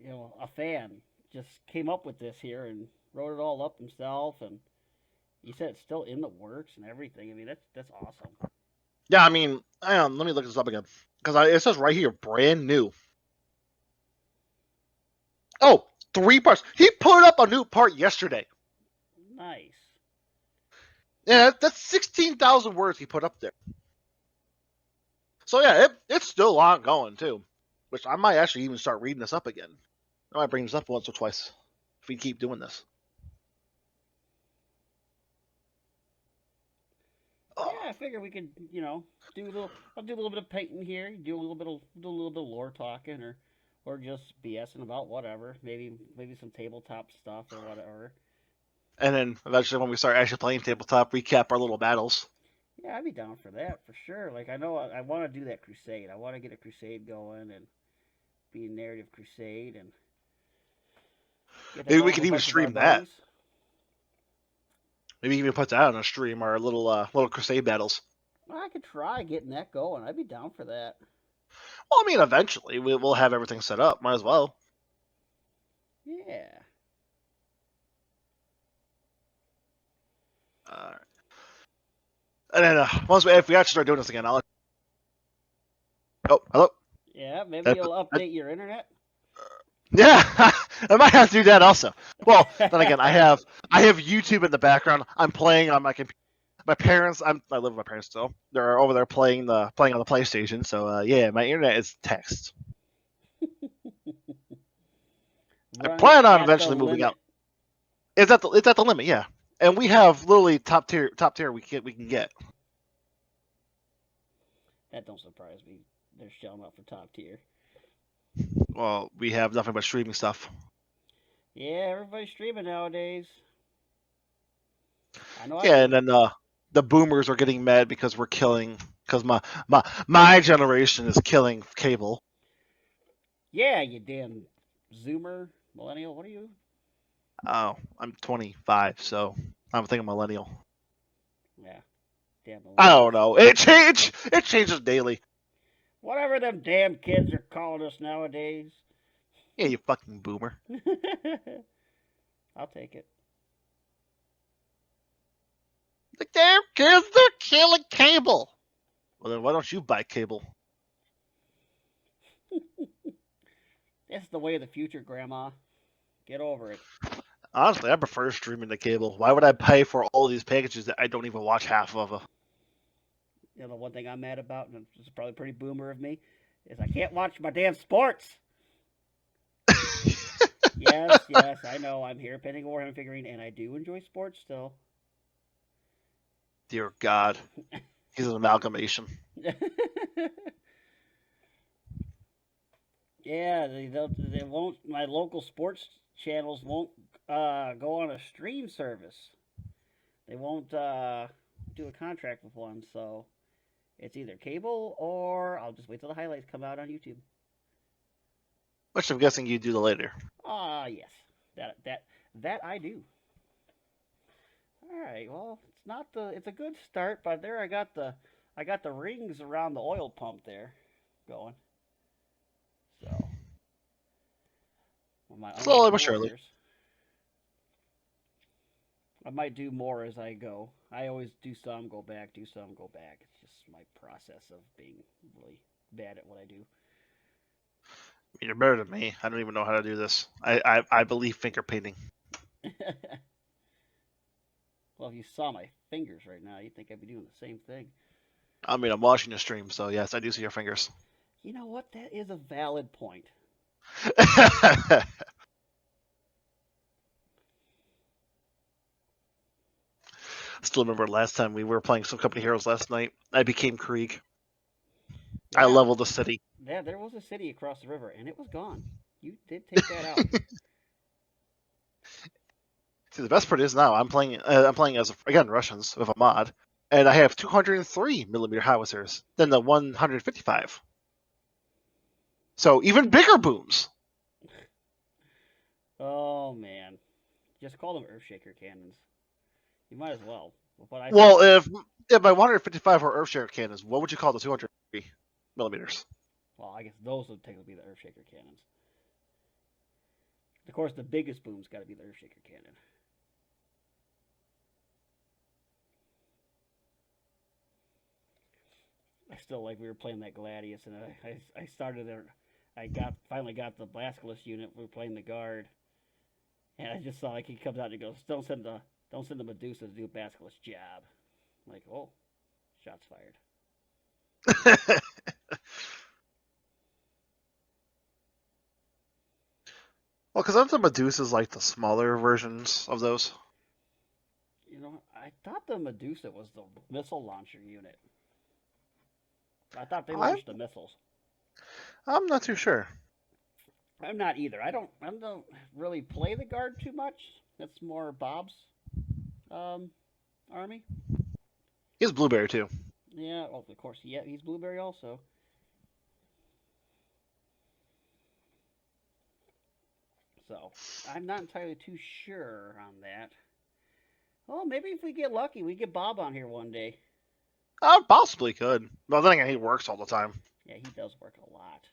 a fan, just came up with this here and wrote it all up himself, and he said it's still in the works and everything. I mean, that's awesome. Yeah, I mean, hang on, let me look this up again. Because it says right here, brand new. Oh, 3 parts. He put up a new part yesterday. Nice. Yeah, that's 16,000 words he put up there. So yeah, it's still ongoing too. Which I might actually even start reading this up again. I might bring this up once or twice if we keep doing this. Yeah, I figure we could, do a little. I'll do a little bit of painting here. Do a little bit of lore talking, or just BSing about whatever. Maybe some tabletop stuff or whatever. And then eventually, when we start actually playing tabletop, recap our little battles. Yeah, I'd be down for that for sure. Like I know I want to do that crusade. I want to get a crusade going and be a narrative crusade and get to Maybe know we a could whole even bunch of our stream that. buddies. Maybe even put that on a stream, our little crusade battles. Well, I could try getting that going. I'd be down for that. Well, I mean, eventually we'll have everything set up. Might as well. Yeah. All right. And then if we actually start doing this again, I'll. Oh, hello. Yeah, maybe you'll update your internet. Yeah, I might have to do that also. Well, then again, I have YouTube in the background. I'm playing on my computer. My parents, I live with my parents still. They're over there playing on the PlayStation. So yeah, my internet is text. I Running plan on at the eventually moving limit. out. It's at the limit, yeah. And we have literally top tier we can get. That don't surprise me. They're shelling out for top tier. Well, we have nothing but streaming stuff. Yeah, everybody's streaming nowadays. I know I Yeah, do. and then the boomers are getting mad because we're killing because my generation is killing cable. Yeah, you damn Zoomer, millennial. What are you? Oh, I'm 25, so I'm thinking millennial. Yeah, damn I don't millennials. know. It changes daily. Whatever them damn kids are calling us nowadays. Yeah, you fucking boomer. I'll take it. The damn kids, they're killing cable. Well, then why don't you buy cable? It's the way of the future, Grandma. Get over it. Honestly, I prefer streaming the cable. Why would I pay for all these packages that I don't even watch half of? The one thing I'm mad about, and this is probably pretty boomer of me, is I can't watch my damn sports. Yes, I know. I'm here painting a Warhammer figurine, and I do enjoy sports still. Dear God, he's an amalgamation. Yeah, they won't. My local sports channels won't go on a stream service. They won't do a contract with one, so it's either cable or I'll just wait till the highlights come out on YouTube. Which I'm guessing you do the later. Yes, that I do. All right, well, it's not the. It's a good start, but there I got the rings around the oil pump there, going. So my Slowly unnamed but surely. warriors. I might do more as I go. I always do some, go back, do some, go back. It's just my process of being really bad at what I do. You're better than me. I don't even know how to do this. I believe finger painting. Well, if you saw my fingers right now, you'd think I'd be doing the same thing. I mean, I'm watching the stream, so yes, I do see your fingers. You know what? That is a valid point. Still remember last time we were playing some Company Heroes last night. I became Krieg. Yeah, I leveled the city. yeah, there was a city across the river, and it was gone. You did take that out. See, the best part is now I'm playing. I'm playing as again Russians with a mod, and I have 203 millimeter howitzers than the 155. So even bigger booms. Oh man, just call them Earthshaker cannons. You might as well. But I Well, think, if my 155 were Earthshaker cannons, what would you call the 203 millimeters? well, I guess those would technically be the Earthshaker cannons. Of course, the biggest boom's got to be the Earthshaker cannon. I still like we were playing that Gladius, and I started there. I finally got the Basilisk unit. We were playing the guard, and I just saw like he comes out and he goes, "Don't send the Medusa to do a Basilisk job." I'm like, oh, shots fired. Well, because aren't the Medusas like the smaller versions of those? You know, I thought the Medusa was the missile launcher unit. I thought they I'm launched the missiles. I'm not too sure. I'm not either. I don't really play the guard too much. That's more Bob's um, army. He's Blueberry too. Yeah, well, of course. Yeah, he's Blueberry also. So I'm not entirely too sure on that. Well, maybe if we get lucky, we get Bob on here one day. I possibly could. Well, then again, he works all the time. Yeah, he does work a lot.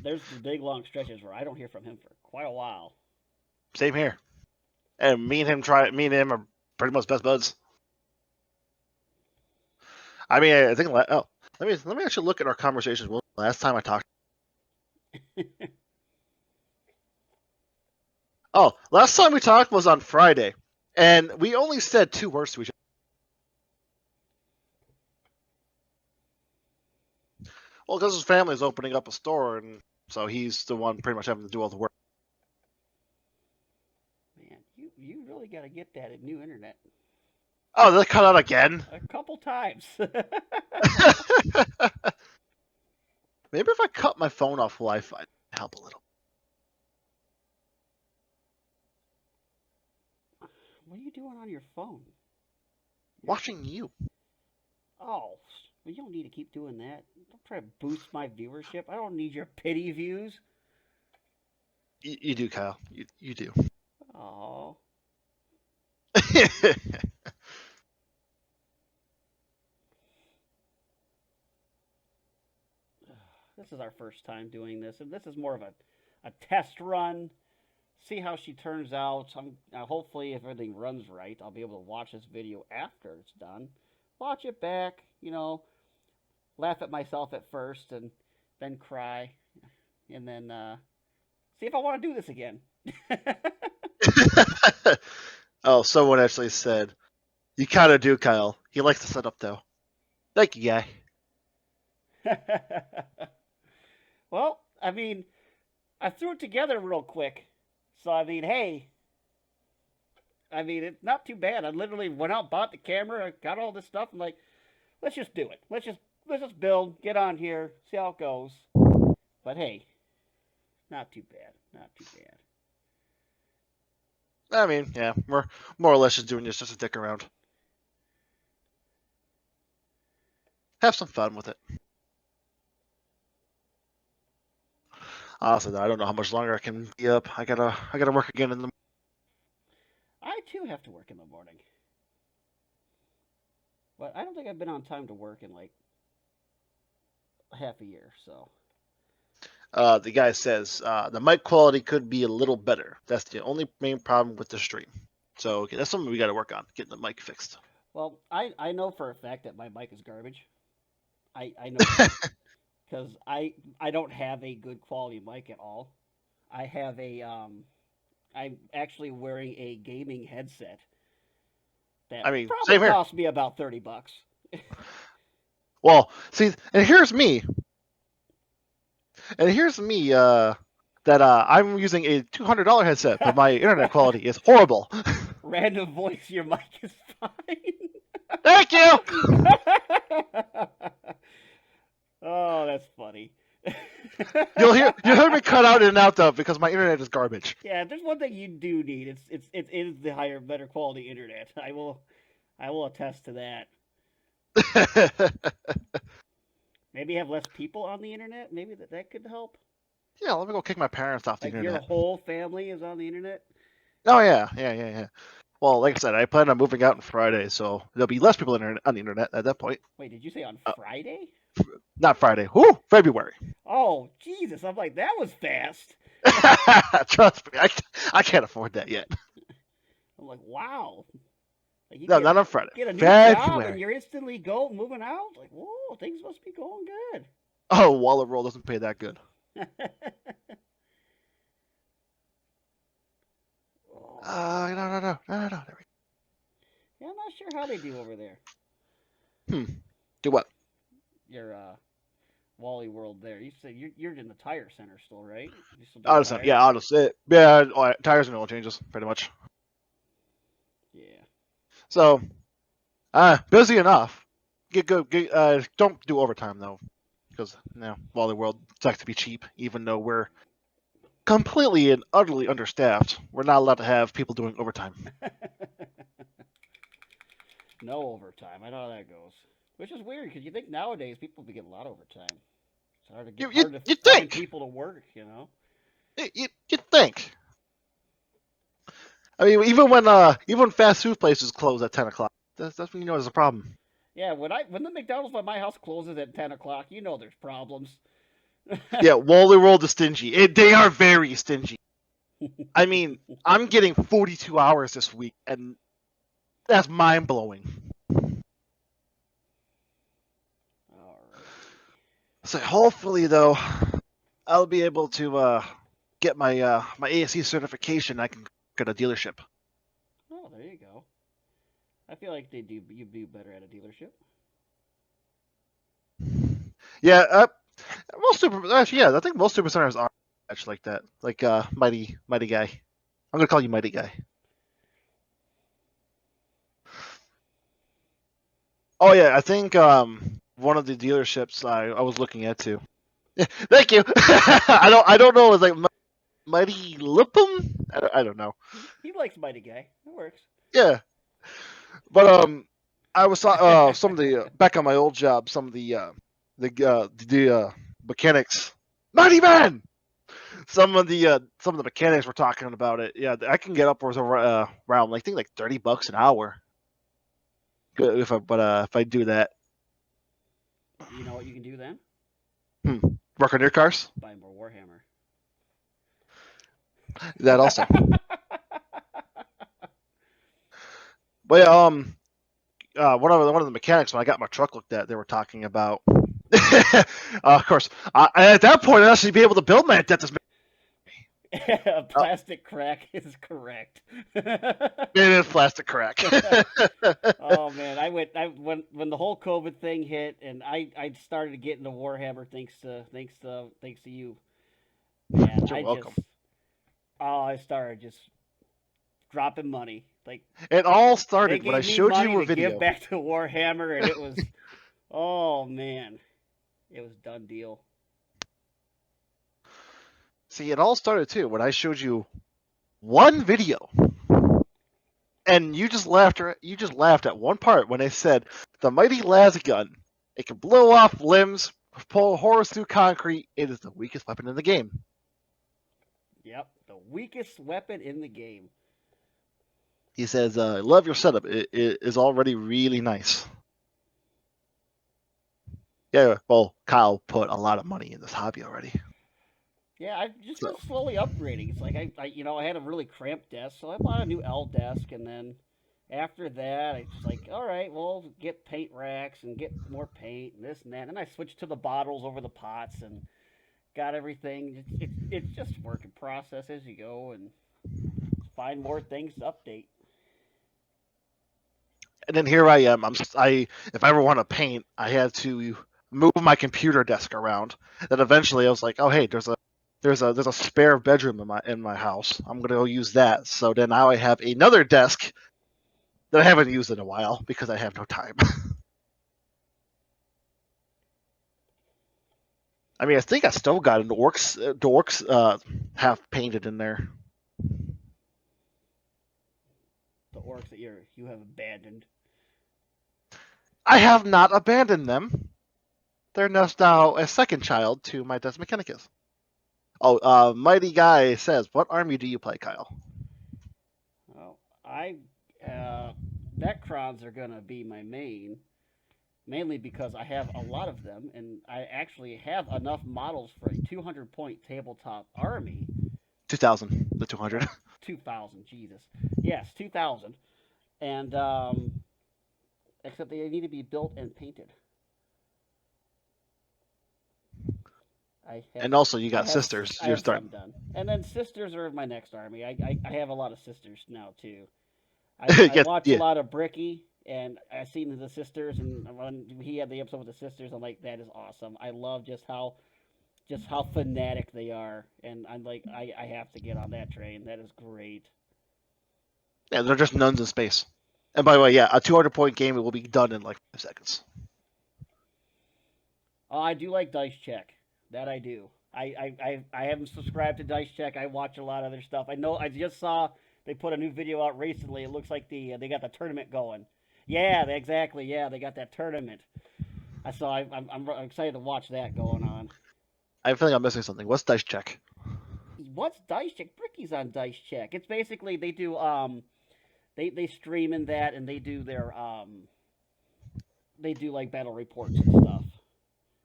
There's the big long stretches where I don't hear from him for quite a while. Same here. And me and him are pretty much best buds. I mean, I think. Oh, let me actually look at our conversations. Last time I talked. Oh, last time we talked was on Friday, and we only said 2 words to each other. Well, because his family is opening up a store, and so he's the one pretty much having to do all the work. Man, you really got to get that new internet. Oh, they cut out again. A couple times. Maybe if I cut my phone off Wi-Fi, it'd help a little. What are you doing on your phone? Watching you. Oh, well, you don't need to keep doing that. Don't try to boost my viewership. I don't need your pity views. You do, Kyle. You do. Oh. This is our first time doing this, and this is more of a test run. See how she turns out. Hopefully, if everything runs right, I'll be able to watch this video after it's done. Watch it back, laugh at myself at first, and then cry, and then see if I want to do this again. Oh, someone actually said, you kind of do, Kyle. He likes to set up, though. Thank you, guy. Well, I mean, I threw it together real quick. So, I mean, hey. I mean, it's not too bad. I literally went out, bought the camera, I got all this stuff. I'm like, let's just do it. Let's just build, get on here, see how it goes. But hey, not too bad. Not too bad. I mean, yeah, we're more or less just doing this just to dick around. Have some fun with it. Honestly, though, I don't know how much longer I can be up. I gotta work again in the. I too have to work in the morning. But I don't think I've been on time to work in like half a year, so. The guy says the mic quality could be a little better. That's the only main problem with the stream. So okay, that's something we got to work on, getting the mic fixed. Well, I know for a fact that my mic is garbage. I know that because I don't have a good quality mic at all. I have a I'm actually wearing a gaming headset that I mean, probably same here. cost me about $30. Well, see, and here's me. That I'm using a $200 headset, but my internet quality is horrible. Random voice, your mic is fine. Thank you. Oh, that's funny. You'll hear me cut out and out though because my internet is garbage. Yeah, there's one thing you do need. It is the higher, better quality internet. I will attest to that. Maybe have less people on the internet. Maybe that could help. Yeah, let me go kick my parents off the Like your internet. whole family is on the internet. Oh yeah. Well, like I said, I plan on moving out on Friday, so there'll be less people on the internet at that point. Wait, did you say on Friday? Not Friday. Whoo, February. Oh, Jesus! I'm like, that was fast. Trust me, I can't afford that yet. I'm like, wow. Like you No, not on Friday. get a new February. job and you're instantly moving out. Like, whoa, things must be going good. Oh, Wallet Roll doesn't pay that good. Oh, No. There we yeah, I'm not sure how they do over there. go. Do what? Your Wally World there. You say you're in the tire center still, right? You still do Honestly, tires? yeah, honestly, yeah. Tires and oil changes, pretty much. Yeah. So, busy enough. Get good. Don't do overtime though, because Wally World sucks to be cheap, even though we're completely and utterly understaffed. We're not allowed to have people doing overtime. No overtime. I know how that goes. Which is weird because you think nowadays people be getting a lot of overtime. It's hard to You find think? people to work. You know. You think? I mean, even when fast food places close at 10 o'clock, that's when you know there's a problem. Yeah. When the McDonald's by my house closes at 10 o'clock, you know there's problems. Yeah, Wally World is stingy. They are very stingy. I mean, I'm getting 42 hours this week, and that's mind blowing. All right. So hopefully, though, I'll be able to get my my ASC certification. I can get a dealership. Oh, there you go. I feel like you'd do better at a dealership. Yeah, actually, yeah, I think most super centers are actually like that. Like Mighty Guy. I'm gonna call you Mighty Guy. Oh yeah, I think one of the dealerships I was looking at too. Thank you. I don't know. It's like Mighty Lipum. I don't know. He likes Mighty Guy. It works. Yeah, but I was some of the back on my old job. Some of the mechanics. Mighty Man. Some of the mechanics were talking about it. Yeah, I can get upwards of around I think like $30 an hour. If I do that. You know what you can do then? Work on your cars. Buy more Warhammer. That also. But yeah, one of the mechanics when I got my truck looked at, they were talking about. Of course, at that point, I'd actually be able to build my Adeptus. Plastic crack is correct. It is plastic crack. Oh man, when the whole COVID thing hit, and I started getting the Warhammer thanks to you. And You're welcome. I started just dropping money. Like It all they started gave when I me showed money you a to video. give back to Warhammer, and it was, oh man, it was done deal. See, it all started too when I showed you one video, and you just laughed. You just laughed at one part when I said the mighty las gun. It can blow off limbs, pull horrors through concrete. It is the weakest weapon in the game. Yep, the weakest weapon in the game. He says, "I love your setup. It is already really nice." Yeah, well, Kyle put a lot of money in this hobby already. Yeah, I've just been So slowly upgrading. It's like I had a really cramped desk, so I bought a new L desk, and then after that, I was like, all right, well, get paint racks and get more paint and this and that. And I switched to the bottles over the pots and got everything. It's just work in process as you go and find more things to update. and then here I am. If I ever want to paint, I had to move my computer desk around. Then eventually I was like, oh hey, there's a spare bedroom in my house. I'm gonna go use that. So then now I have another desk that I haven't used in a while because I have no time. I mean, I think I still got an orcs. The orcs half painted in there. The orcs that you have abandoned. I have not abandoned them. They're now a second child to my Des Mechanicus. Oh, Mighty Guy says, "What army do you play, Kyle?" Well, I Necrons are gonna be my main, mainly because I have a lot of them, and I actually have enough models for a 200-point tabletop army. 2000, the 200. 2,000, Jesus, yes, 2,000, and except they need to be built and painted. I have And also, you I got have sisters. I You're have some starting. done, and then sisters are my next army. I have a lot of sisters now too. I yeah, watch a yeah. lot of Bricky, and I've seen the sisters, and when he had the episode with the sisters, I'm like, that is awesome. I love just how fanatic they are, and I'm like, I have to get on that train. That is great. Yeah, they're just nuns in space. And by the way, yeah, a 200-point game it will be done in like 5 seconds. Oh, I do like Dice Check. That I do. I haven't subscribed to Dice Check. I watch a lot of their stuff. I know. I just saw they put a new video out recently. It looks like they got the tournament going. Yeah, exactly. Yeah, they got that tournament. I saw. I'm excited to watch that going on. I feel like I'm missing something. What's Dice Check? What's Dice Check? Bricky's on Dice Check. It's basically they stream in that and they do like battle reports and stuff.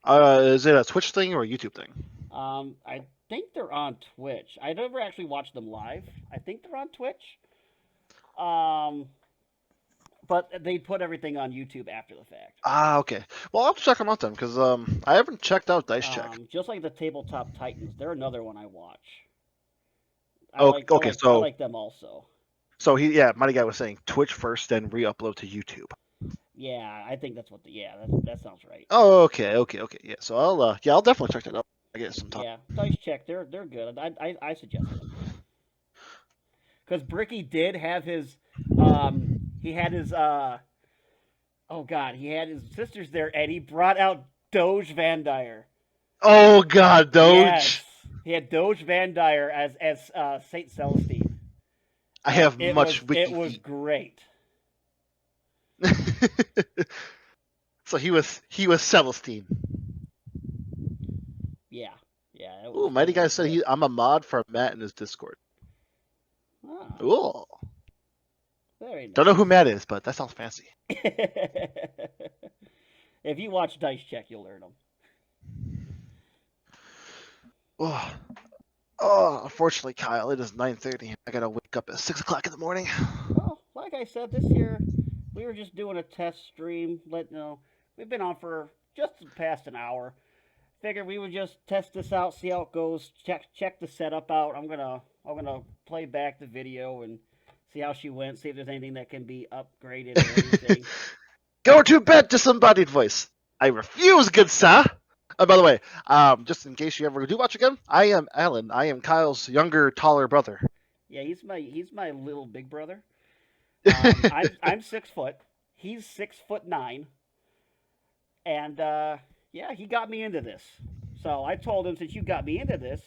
Is it a Twitch thing or a YouTube thing? I think they're on Twitch. I never actually watched them live. I think they're on Twitch. Um, but they put everything on YouTube after the fact. Ah, okay. Well, I'll check them out then because I haven't checked out Dice Check. Just like the Tabletop Titans, they're another one I watch. I Oh, like I okay. like I like them also. So yeah, Mighty Guy was saying Twitch first, then re-upload to YouTube. Yeah, I think that's what that sounds right. Oh, okay. Yeah, so I'll definitely check that out. I get some time. Yeah, Dice Check, they're good. I suggest them because Bricky did have his he had his oh god, he had his sisters there, and he brought out Doge Van Dyer. Oh God, Yes, Doge! he had Doge Van Dyer as Saint Celestine, I and have much it wiki was feet. great. So he was Celestine. Yeah, yeah, Ooh, it Mighty was Guy said good. I'm a mod for Matt in his Discord. Oh, Ooh, very don't know who nice. Matt is, but that sounds fancy. If you watch Dice Check, you'll learn them. Oh, unfortunately, Kyle, it is 9:30. I gotta wake up at 6 o'clock in the morning. Well, like I said, this year we were just doing a test stream. We've been on for just past an hour. Figured we would just test this out, see how it goes, check the setup out. I'm gonna play back the video and see how she went, see if there's anything that can be upgraded or anything. Go to bed, disembodied voice. I refuse, good sir. By the way, just in case you ever do watch again, I am Alan. I am Kyle's younger, taller brother. Yeah, he's my little big brother. I'm 6 foot. He's 6'9", and yeah, he got me into this. So I told him, since you got me into this,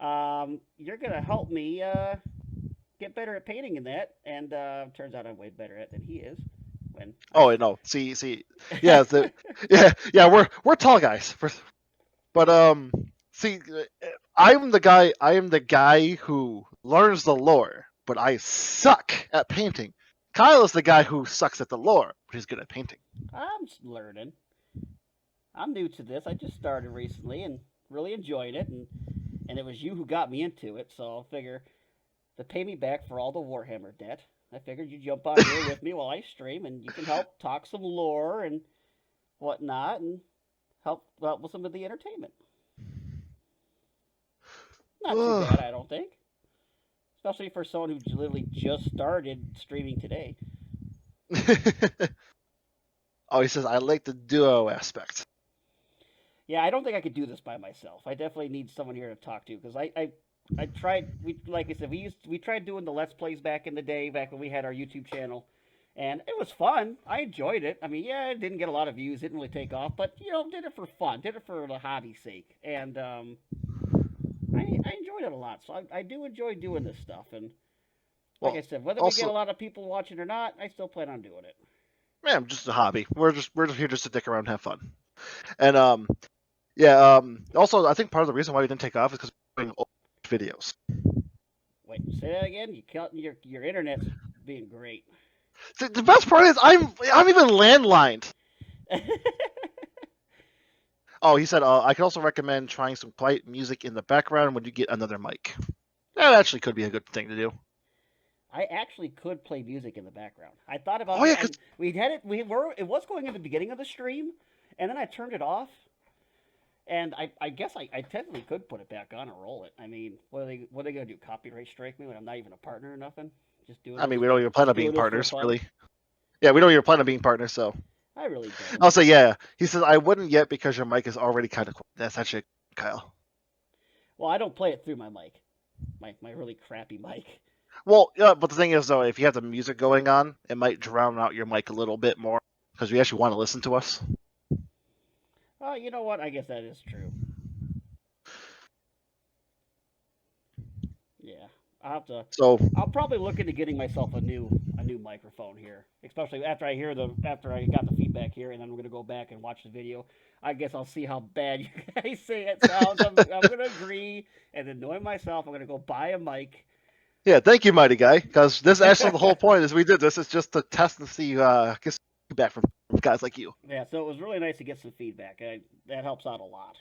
you're gonna help me get better at painting in that. And turns out I'm way better at it than he is. When Oh no, see, yeah, yeah, we're tall guys, but see, I'm the guy. I am the guy who learns the lore, but I suck at painting. Kyle is the guy who sucks at the lore, but he's good at painting. I'm learning. I'm new to this. I just started recently and really enjoying it, and and it was you who got me into it. So I figure to pay me back for all the Warhammer debt, I figured you'd jump on here with me while I stream, and you can help talk some lore and whatnot, and help out with some of the entertainment. Not too bad, I don't think. Especially for someone who literally just started streaming today. Oh, he says I like the duo aspect. Yeah, I don't think I could do this by myself. I definitely need someone here to talk to because I tried. We like I said, we tried doing the Let's Plays back in the day, back when we had our YouTube channel, and it was fun. I enjoyed it. I mean, yeah, it didn't get a lot of views, didn't really take off, but did it for fun, did it for the hobby's sake, and I enjoyed it a lot. So I do enjoy doing this stuff, and like Well, I said, whether we get a also, lot of people watching or not, I still plan on doing it. man, just a hobby. We're just here just to dick around and have fun. And yeah. Also, I think part of the reason why we didn't take off is because we're doing old videos. Wait, say that again. Your internet's being great. The best part is I'm even landlined. Oh, he said I could also recommend trying some quiet music in the background when you get another mic. That actually could be a good thing to do. I actually could play music in the background. I thought about Oh yeah, it. because We had it. It was going at the beginning of the stream, and then I turned it off. And I guess I technically could put it back on and roll it. I mean, what are they gonna do? Copyright strike me when I'm not even a partner or nothing? Just doing I it. mean we don't even plan on being Doing this for partners, fun. really. Yeah, we don't even plan on being partners, so. I really don't. I'll say yeah. He says I wouldn't yet because your mic is already kind of. That's actually Kyle. Well, I don't play it through my mic. My really crappy mic. Well, yeah, but the thing is though, if you have the music going on, it might drown out your mic a little bit more because we actually want to listen to us. Oh, you know what? I guess that is true. Yeah, So I'll probably look into getting myself a new microphone here, especially after I got the feedback here, and then we're gonna go back and watch the video. I guess I'll see how bad you guys say it sounds. I'm gonna agree, and then knowing myself, I'm gonna go buy a mic. yeah, thank you, mighty guy, because this actually the whole point is we did this is just to test and see get some feedback from guys like you. Yeah, so it was really nice to get some feedback. That helps out a lot.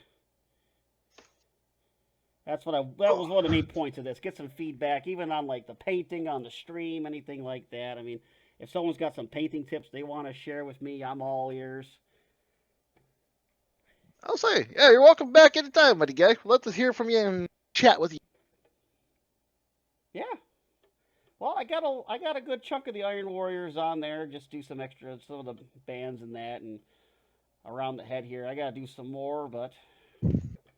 That was one of the main points of this. Get some feedback, even on like the painting on the stream, anything like that. I mean, if someone's got some painting tips they want to share with me, I'm all ears. I'll say, yeah, you're welcome back anytime, mighty guy. Let us hear from you and chat with you. Yeah. Well, I got a good chunk of the Iron Warriors on there. Just do some of the bands and that, and around the head here. I gotta do some more, but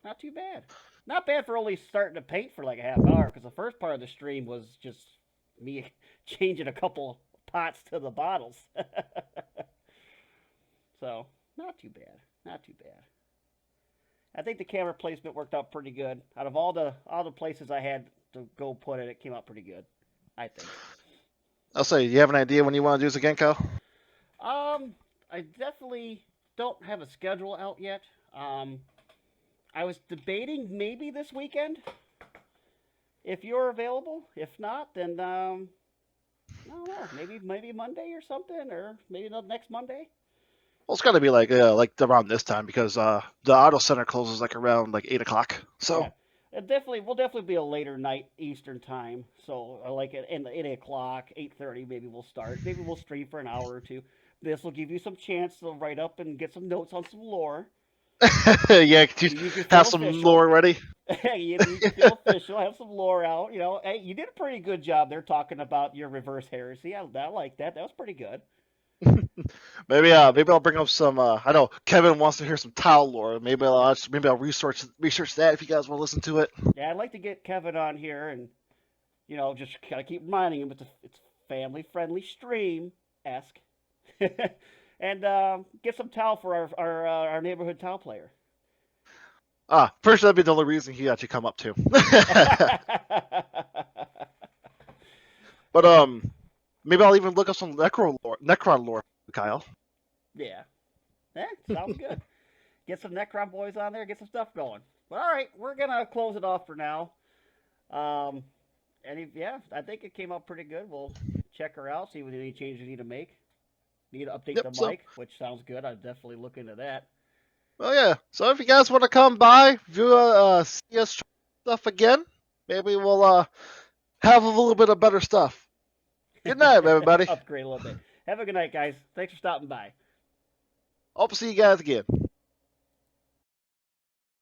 not too bad. Not bad for only starting to paint for like a half hour, because the first part of the stream was just me changing a couple pots to the bottles. So, not too bad. Not too bad. I think the camera placement worked out pretty good. Out of all the places I had to go put it, it came out pretty good, I think. I'll say, you have an idea when you want to do this again, Kyle? I definitely don't have a schedule out yet. I was debating maybe this weekend, if you're available. If not, then I don't know. Maybe Monday or something, or maybe the next Monday. Well, it's got to be like around this time because the auto center closes like around like 8 o'clock. So Yeah, it will definitely be a later night Eastern time. So I like it in 8 o'clock, 8:30. Maybe we'll start. Maybe we'll stream for an hour or two. This will give you some chance to write up and get some notes on some lore. yeah, could You you can have feel some official. lore ready? You can feel official. Have some lore out. Hey, you did a pretty good job there talking about your reverse heresy. I like that. That was pretty good. Maybe I'll bring up some. I know Kevin wants to hear some towel lore. Maybe I'll research that if you guys want to listen to it. Yeah, I'd like to get Kevin on here and just kind of keep reminding him it's family friendly stream esque, and get some towel for our neighborhood towel player. First that'd be the only reason he actually come up to. But maybe I'll even look up some Necron lore, Kyle. Yeah, sounds good. Get some Necron boys on there, get some stuff going. But all right, we're gonna close it off for now. I think it came out pretty good. We'll check her out, see what any changes we need to make. Need to update the mic, which sounds good. I'd definitely look into that. Well, yeah. So if you guys want to come by, see us stuff again. Maybe we'll have a little bit of better stuff. Good night, everybody. Upgrade a little bit. Have a good night, guys. Thanks for stopping by. Hope to see you guys again.